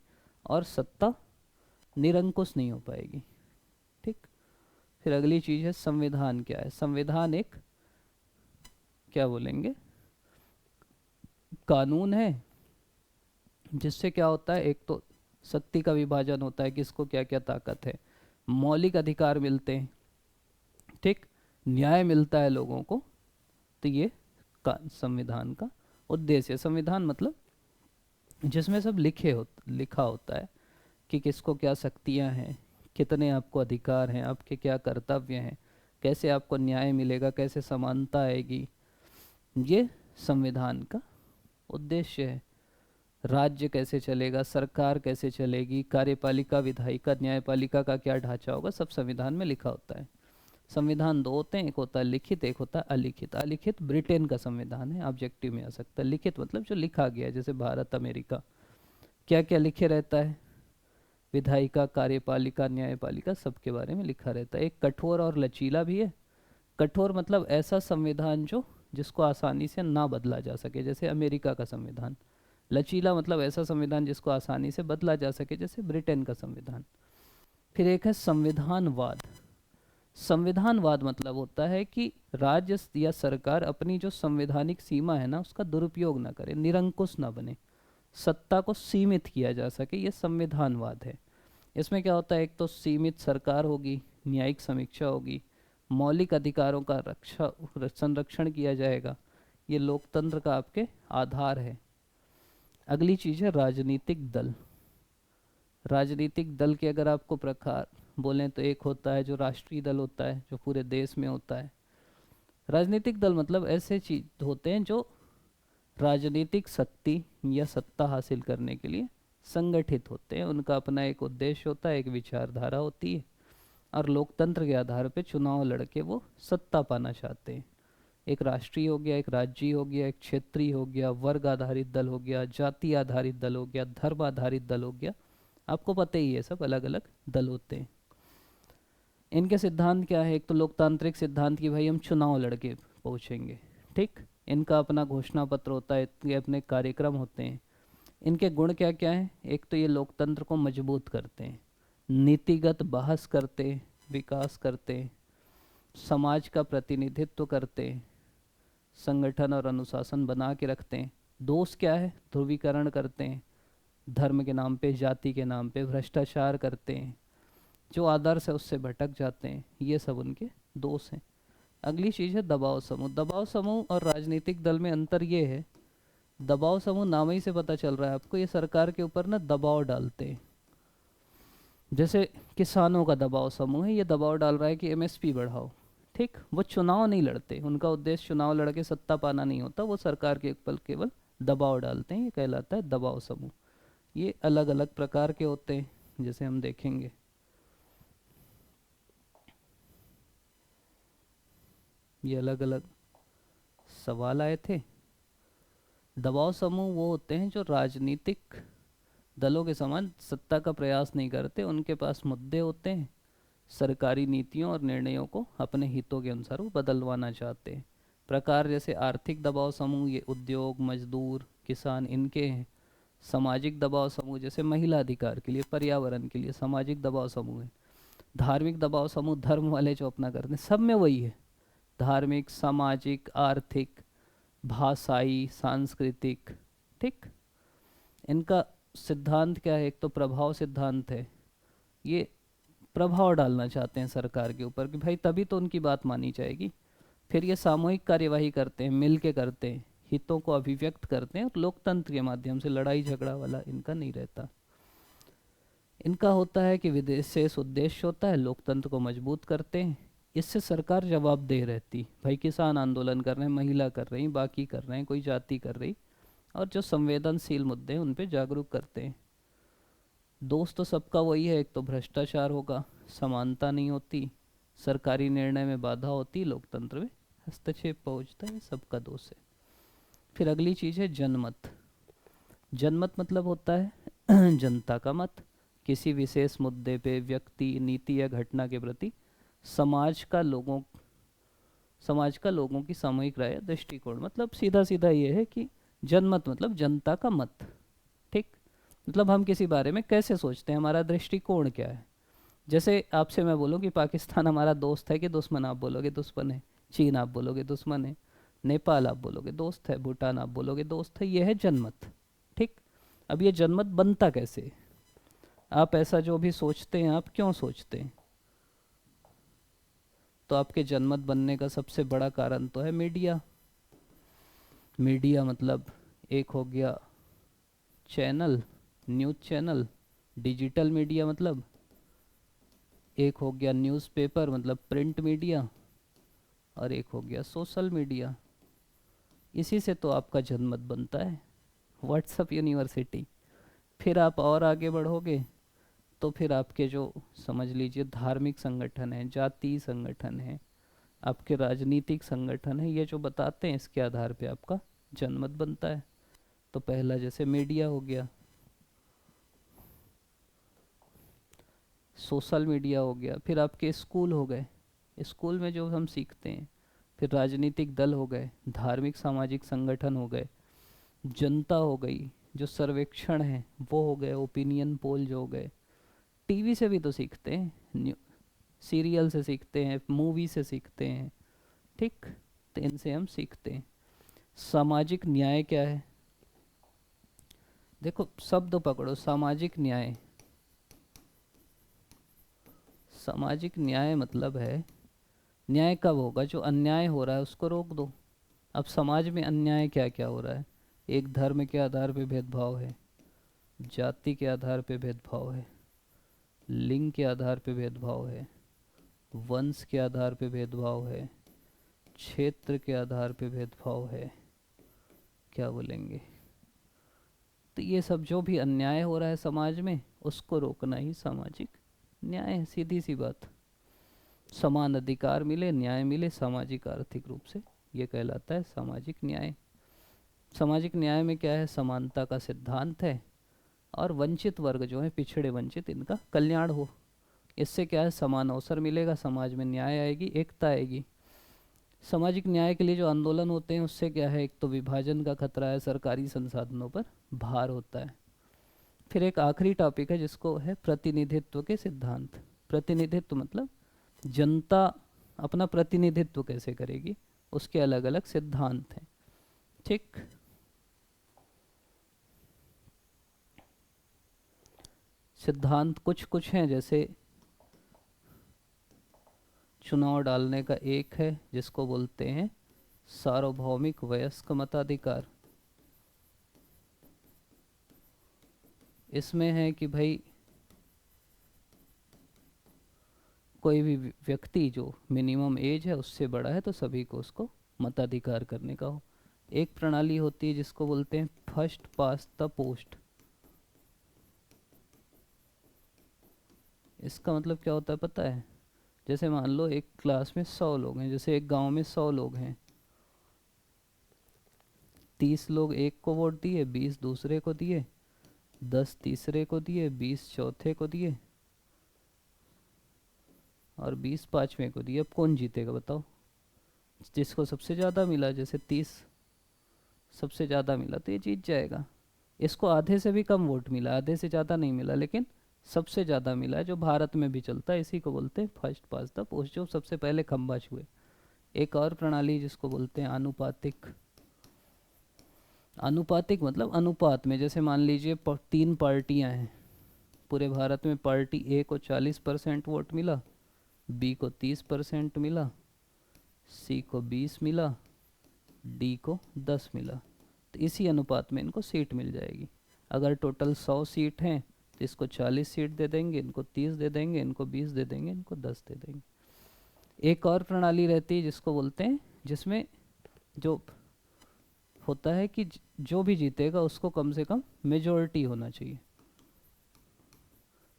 Speaker 1: और सत्ता निरंकुश नहीं हो पाएगी। ठीक। फिर अगली चीज़ है संविधान। क्या है संविधान, एक क्या बोलेंगे कानून है, जिससे क्या होता है, एक तो शक्ति का विभाजन होता है, किसको क्या क्या ताकत है, मौलिक अधिकार मिलते हैं, ठीक, न्याय मिलता है लोगों को। तो ये संविधान का उद्देश्य है। संविधान मतलब जिसमें सब लिखा होता है कि किसको क्या शक्तियाँ हैं, कितने आपको अधिकार हैं, आपके क्या कर्तव्य हैं, कैसे आपको न्याय मिलेगा, कैसे समानता आएगी, ये संविधान का उद्देश्य है। राज्य कैसे चलेगा, सरकार कैसे चलेगी, कार्यपालिका, विधायिका, न्यायपालिका का क्या ढांचा होगा, सब संविधान में लिखा होता है। संविधान दो होते हैं, एक होता है लिखित, एक होता है अलिखित। अलिखित ब्रिटेन का संविधान है, ऑब्जेक्टिव में आ सकता है। लिखित मतलब जो लिखा गया है, जैसे भारत, अमेरिका, क्या क्या लिखे रहता है, विधायिका, कार्यपालिका, न्यायपालिका, सबके बारे में लिखा रहता है। एक कठोर और लचीला भी है। कठोर मतलब ऐसा संविधान जो जिसको आसानी से ना बदला जा सके, जैसे अमेरिका का संविधान। लचीला मतलब ऐसा संविधान जिसको आसानी से बदला जा सके, जैसे ब्रिटेन का संविधान। फिर एक है संविधानवाद। संविधानवाद मतलब होता है कि राज्य या सरकार अपनी जो संवैधानिक सीमा है ना, उसका दुरुपयोग ना करे, निरंकुश ना बने, सत्ता को सीमित किया जा सके, ये संविधानवाद है। इसमें क्या होता है, एक तो सीमित सरकार होगी, न्यायिक समीक्षा होगी, मौलिक अधिकारों का संरक्षण किया जाएगा, ये लोकतंत्र का आपके आधार है। अगली चीज़ है राजनीतिक दल। राजनीतिक दल के अगर आपको प्रकार बोलें तो एक होता है जो राष्ट्रीय दल होता है, जो पूरे देश में होता है। राजनीतिक दल मतलब ऐसे चीज होते हैं जो राजनीतिक शक्ति या सत्ता हासिल करने के लिए संगठित होते हैं। उनका अपना एक उद्देश्य होता है, एक विचारधारा होती है, और लोकतंत्र के आधार पर चुनाव लड़के वो सत्ता पाना चाहते हैं। एक राष्ट्रीय हो गया, एक राज्य हो गया, एक क्षेत्रीय हो गया, वर्ग आधारित दल हो गया, जाति आधारित दल हो गया, धर्म आधारित दल हो गया। आपको पता ही है, सब अलग अलग दल होते हैं। इनके सिद्धांत क्या है, एक तो लोकतांत्रिक सिद्धांत की भाई हम चुनाव लड़के पहुँचेंगे, ठीक। इनका अपना घोषणा पत्र होता है, ये अपने कार्यक्रम होते हैं। इनके गुण क्या क्या हैं, एक तो ये लोकतंत्र को मजबूत करते हैं, नीतिगत बहस करते हैं, विकास करते हैं, समाज का प्रतिनिधित्व करते हैं, संगठन और अनुशासन बना के रखते हैं। दोष क्या है, ध्रुवीकरण करते हैं, धर्म के नाम पे, जाति के नाम पे भ्रष्टाचार करते हैं, जो आदर्श है उससे भटक जाते हैं, ये सब उनके दोष हैं। अगली चीज़ है दबाव समूह। दबाव समूह और राजनीतिक दल में अंतर ये है, दबाव समूह नाम ही से पता चल रहा है आपको, ये सरकार के ऊपर ना दबाव डालते हैं। जैसे किसानों का दबाव समूह है, ये दबाव डाल रहा है कि एमएसपी बढ़ाओ, ठीक। वो चुनाव नहीं लड़ते, उनका उद्देश्य चुनाव लड़ के सत्ता पाना नहीं होता, वो सरकार के ऊपर केवल दबाव डालते हैं, ये कहलाता है दबाव समूह। ये अलग अलग प्रकार के होते हैं, जैसे हम देखेंगे। ये अलग अलग सवाल आए थे। दबाव समूह वो होते हैं जो राजनीतिक दलों के समान सत्ता का प्रयास नहीं करते, उनके पास मुद्दे होते हैं, सरकारी नीतियों और निर्णयों को अपने हितों के अनुसार वो बदलवाना चाहते हैं। प्रकार जैसे आर्थिक दबाव समूह, ये उद्योग, मजदूर, किसान, इनके हैं। सामाजिक दबाव समूह जैसे महिला अधिकार के लिए, पर्यावरण के लिए सामाजिक दबाव समूह है। धार्मिक दबाव समूह धर्म वाले जो अपना करते हैं, सब में वही है, धार्मिक, सामाजिक, आर्थिक, भाषाई, सांस्कृतिक। ठीक। इनका सिद्धांत क्या है? एक तो प्रभाव सिद्धांत है, ये प्रभाव डालना चाहते हैं सरकार के ऊपर कि भाई तभी तो उनकी बात मानी जाएगी। फिर ये सामूहिक कार्यवाही करते हैं, मिल के करते हैं, हितों को अभिव्यक्त करते हैं और लोकतंत्र के माध्यम से, लड़ाई झगड़ा वाला इनका नहीं रहता। इनका होता है कि विशेष उद्देश्य होता है, लोकतंत्र को मजबूत करते हैं, इससे सरकार जवाबदेह रहती। भाई किसान आंदोलन कर रहे हैं, महिला कर रही, बाकी कर रहे हैं, कोई जाति कर रही, और जो संवेदनशील मुद्दे हैं उन पे जागरूक करते हैं। दोष तो सबका वही है, एक तो भ्रष्टाचार होगा, समानता नहीं होती, सरकारी निर्णय में बाधा होती, लोकतंत्र में हस्तक्षेप पहुंचता है, सबका दोष है। फिर अगली चीज़ है जनमत। जनमत मतलब होता है जनता का मत, किसी विशेष मुद्दे पे, व्यक्ति, नीति या घटना के प्रति समाज का लोगों की सामूहिक राय या दृष्टिकोण। मतलब सीधा सीधा ये है कि जनमत मतलब जनता का मत। ठीक। मतलब हम किसी बारे में कैसे सोचते हैं, हमारा दृष्टिकोण क्या है। जैसे आपसे मैं बोलूँ कि पाकिस्तान हमारा दोस्त है कि दुश्मन, आप बोलोगे दुश्मन है। चीन आप बोलोगे दुश्मन है। नेपाल आप बोलोगे दोस्त है। भूटान आप बोलोगे दोस्त है। ये है जनमत। ठीक। अब ये जनमत बनता कैसे? आप ऐसा जो भी सोचते हैं, आप क्यों सोचते हैं? तो आपके जनमत बनने का सबसे बड़ा कारण तो है मीडिया। मीडिया मतलब एक हो गया channel, news channel. Digital media मतलब एक हो गया न्यूज़पेपर मतलब प्रिंट मीडिया, और एक हो गया सोशल मीडिया। इसी से तो आपका जनमत बनता है, व्हाट्सअप यूनिवर्सिटी। फिर आप और आगे बढ़ोगे तो फिर आपके जो समझ लीजिए धार्मिक संगठन हैं, जातीय संगठन हैं, आपके राजनीतिक संगठन हैं, ये जो बताते हैं इसके आधार पे आपका जनमत बनता है। तो पहला जैसे मीडिया हो गया, सोशल मीडिया हो गया, फिर आपके स्कूल हो गए, स्कूल में जो हम सीखते हैं, फिर राजनीतिक दल हो गए, धार्मिक सामाजिक संगठन हो गए, जनता हो गई, जो सर्वेक्षण है वो हो गए, ओपिनियन पोल जो हो गए। टीवी से भी तो सीखते हैं, सीरियल से सीखते हैं, मूवी से सीखते हैं। ठीक। तो इनसे हम सीखते हैं। सामाजिक न्याय क्या है? देखो शब्द पकड़ो, सामाजिक न्याय। सामाजिक न्याय मतलब है, न्याय कब होगा? जो अन्याय हो रहा है उसको रोक दो। अब समाज में अन्याय क्या क्या हो रहा है? एक धर्म के आधार पे भेदभाव है, जाति के आधार पे भेदभाव है, लिंग के आधार पे भेदभाव है, वंश के आधार पे भेदभाव है, क्षेत्र के आधार पे भेदभाव है, क्या बोलेंगे। तो ये सब जो भी अन्याय हो रहा है समाज में, उसको रोकना ही सामाजिक न्याय है, सीधी सी बात। समान अधिकार मिले, न्याय मिले सामाजिक आर्थिक रूप से, ये कहलाता है सामाजिक न्याय। सामाजिक न्याय में क्या है? समानता का सिद्धांत है, और वंचित वर्ग जो है, पिछड़े वंचित, इनका कल्याण हो। इससे क्या है? समान अवसर मिलेगा, समाज में न्याय आएगी, एकता आएगी। सामाजिक न्याय के लिए जो आंदोलन होते हैं उससे क्या है? एक तो विभाजन का खतरा है, सरकारी संसाधनों पर भार होता है। फिर एक आखिरी टॉपिक है जिसको है प्रतिनिधित्व के सिद्धांत। प्रतिनिधित्व मतलब जनता अपना प्रतिनिधित्व कैसे करेगी, उसके अलग अलग सिद्धांत हैं। ठीक। सिद्धांत कुछ कुछ हैं, जैसे चुनाव डालने का एक है जिसको बोलते हैं सार्वभौमिक वयस्क मताधिकार। इसमें है कि भाई कोई भी व्यक्ति जो मिनिमम एज है उससे बड़ा है तो सभी को उसको मताधिकार करने का हो। एक प्रणाली होती है जिसको बोलते हैं फर्स्ट पास्ट द पोस्ट। इसका मतलब क्या होता है पता है? जैसे मान लो एक क्लास में 100 लोग हैं, जैसे एक गांव में 100 लोग हैं, 30 लोग एक को वोट दिए, 20 दूसरे को दिए, 10 तीसरे को दिए, 20 चौथे को दिए और 20 पांचवें को दिए। अब कौन जीतेगा बताओ? जिसको सबसे ज़्यादा मिला, जैसे 30 सबसे ज़्यादा मिला तो ये जीत जाएगा। इसको आधे से भी कम वोट मिला, आधे से ज़्यादा नहीं मिला, लेकिन सबसे ज़्यादा मिला है, जो भारत में भी चलता है, इसी को बोलते हैं फर्स्ट पास द पोस्ट, जो सबसे पहले खंबा छुए। एक और प्रणाली जिसको बोलते हैं आनुपातिक। आनुपातिक मतलब अनुपात में, जैसे मान लीजिए 3 पार्टियां हैं पूरे भारत में, पार्टी ए को 40% वोट मिला, बी को 30% मिला, सी को 20 मिला, डी को 10 मिला, तो इसी अनुपात में इनको सीट मिल जाएगी। अगर टोटल 100 सीट हैं तो इसको 40 सीट दे देंगे, इनको 30 दे देंगे, इनको 20 दे देंगे, इनको 10 दे देंगे। एक और प्रणाली रहती है जिसको बोलते हैं, जिसमें जो होता है कि जो भी जीतेगा उसको कम से कम मेजॉरिटी होना चाहिए।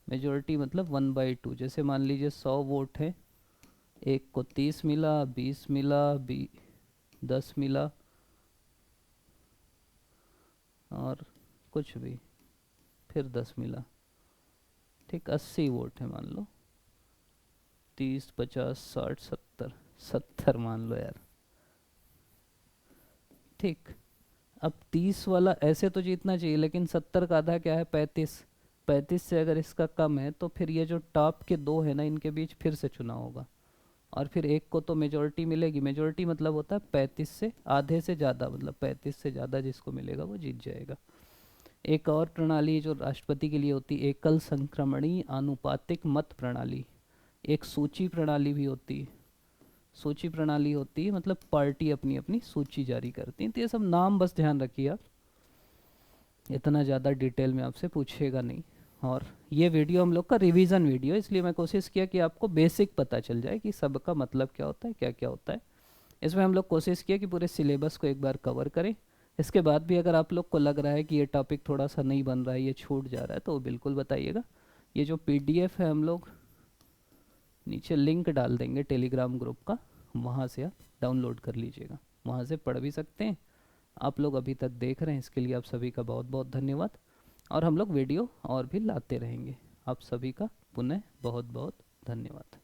Speaker 1: मेजॉरिटी मतलब 1/2। जैसे मान लीजिए 100 वोट है, एक को 30 मिला, 20 मिला, 10 मिला और कुछ भी, फिर 10 मिला, ठीक। 80 वोट है मान लो, 30 50 60 70 मान लो यार, ठीक। अब 30 वाला ऐसे तो जीतना चाहिए, लेकिन 70 का आधा क्या है? 35। 35 से अगर इसका कम है तो फिर ये जो टॉप के दो है ना, इनके बीच फिर से चुनाव होगा, और फिर एक को तो मेजॉरिटी मिलेगी। मेजॉरिटी मतलब होता है 35 से आधे से ज़्यादा, मतलब 35 से ज़्यादा जिसको मिलेगा वो जीत जाएगा। एक और प्रणाली जो राष्ट्रपति के लिए होती है, एकल संक्रमणीय आनुपातिक मत प्रणाली। एक सूची प्रणाली भी होती है। सूची प्रणाली होती है मतलब पार्टी अपनी अपनी सूची जारी करती है। तो ये सब नाम बस ध्यान रखिए आप, इतना ज़्यादा डिटेल में आपसे पूछेगा नहीं। और ये वीडियो हम लोग का रिवीजन वीडियो, इसलिए मैं कोशिश किया कि आपको बेसिक पता चल जाए कि सबका मतलब क्या होता है, क्या क्या होता है। इसमें हम लोग कोशिश किया कि पूरे सिलेबस को एक बार कवर करें। इसके बाद भी अगर आप लोग को लग रहा है कि ये टॉपिक थोड़ा सा नहीं बन रहा है, ये छूट जा रहा है, तो बिल्कुल बताइएगा। ये जो PDF है हम लोग नीचे लिंक डाल देंगे टेलीग्राम ग्रुप का, वहाँ से आप डाउनलोड कर लीजिएगा, वहाँ से पढ़ भी सकते हैं। आप लोग अभी तक देख रहे हैं, इसके लिए आप सभी का बहुत बहुत धन्यवाद। और हम लोग वीडियो और भी लाते रहेंगे। आप सभी का पुनः बहुत बहुत धन्यवाद।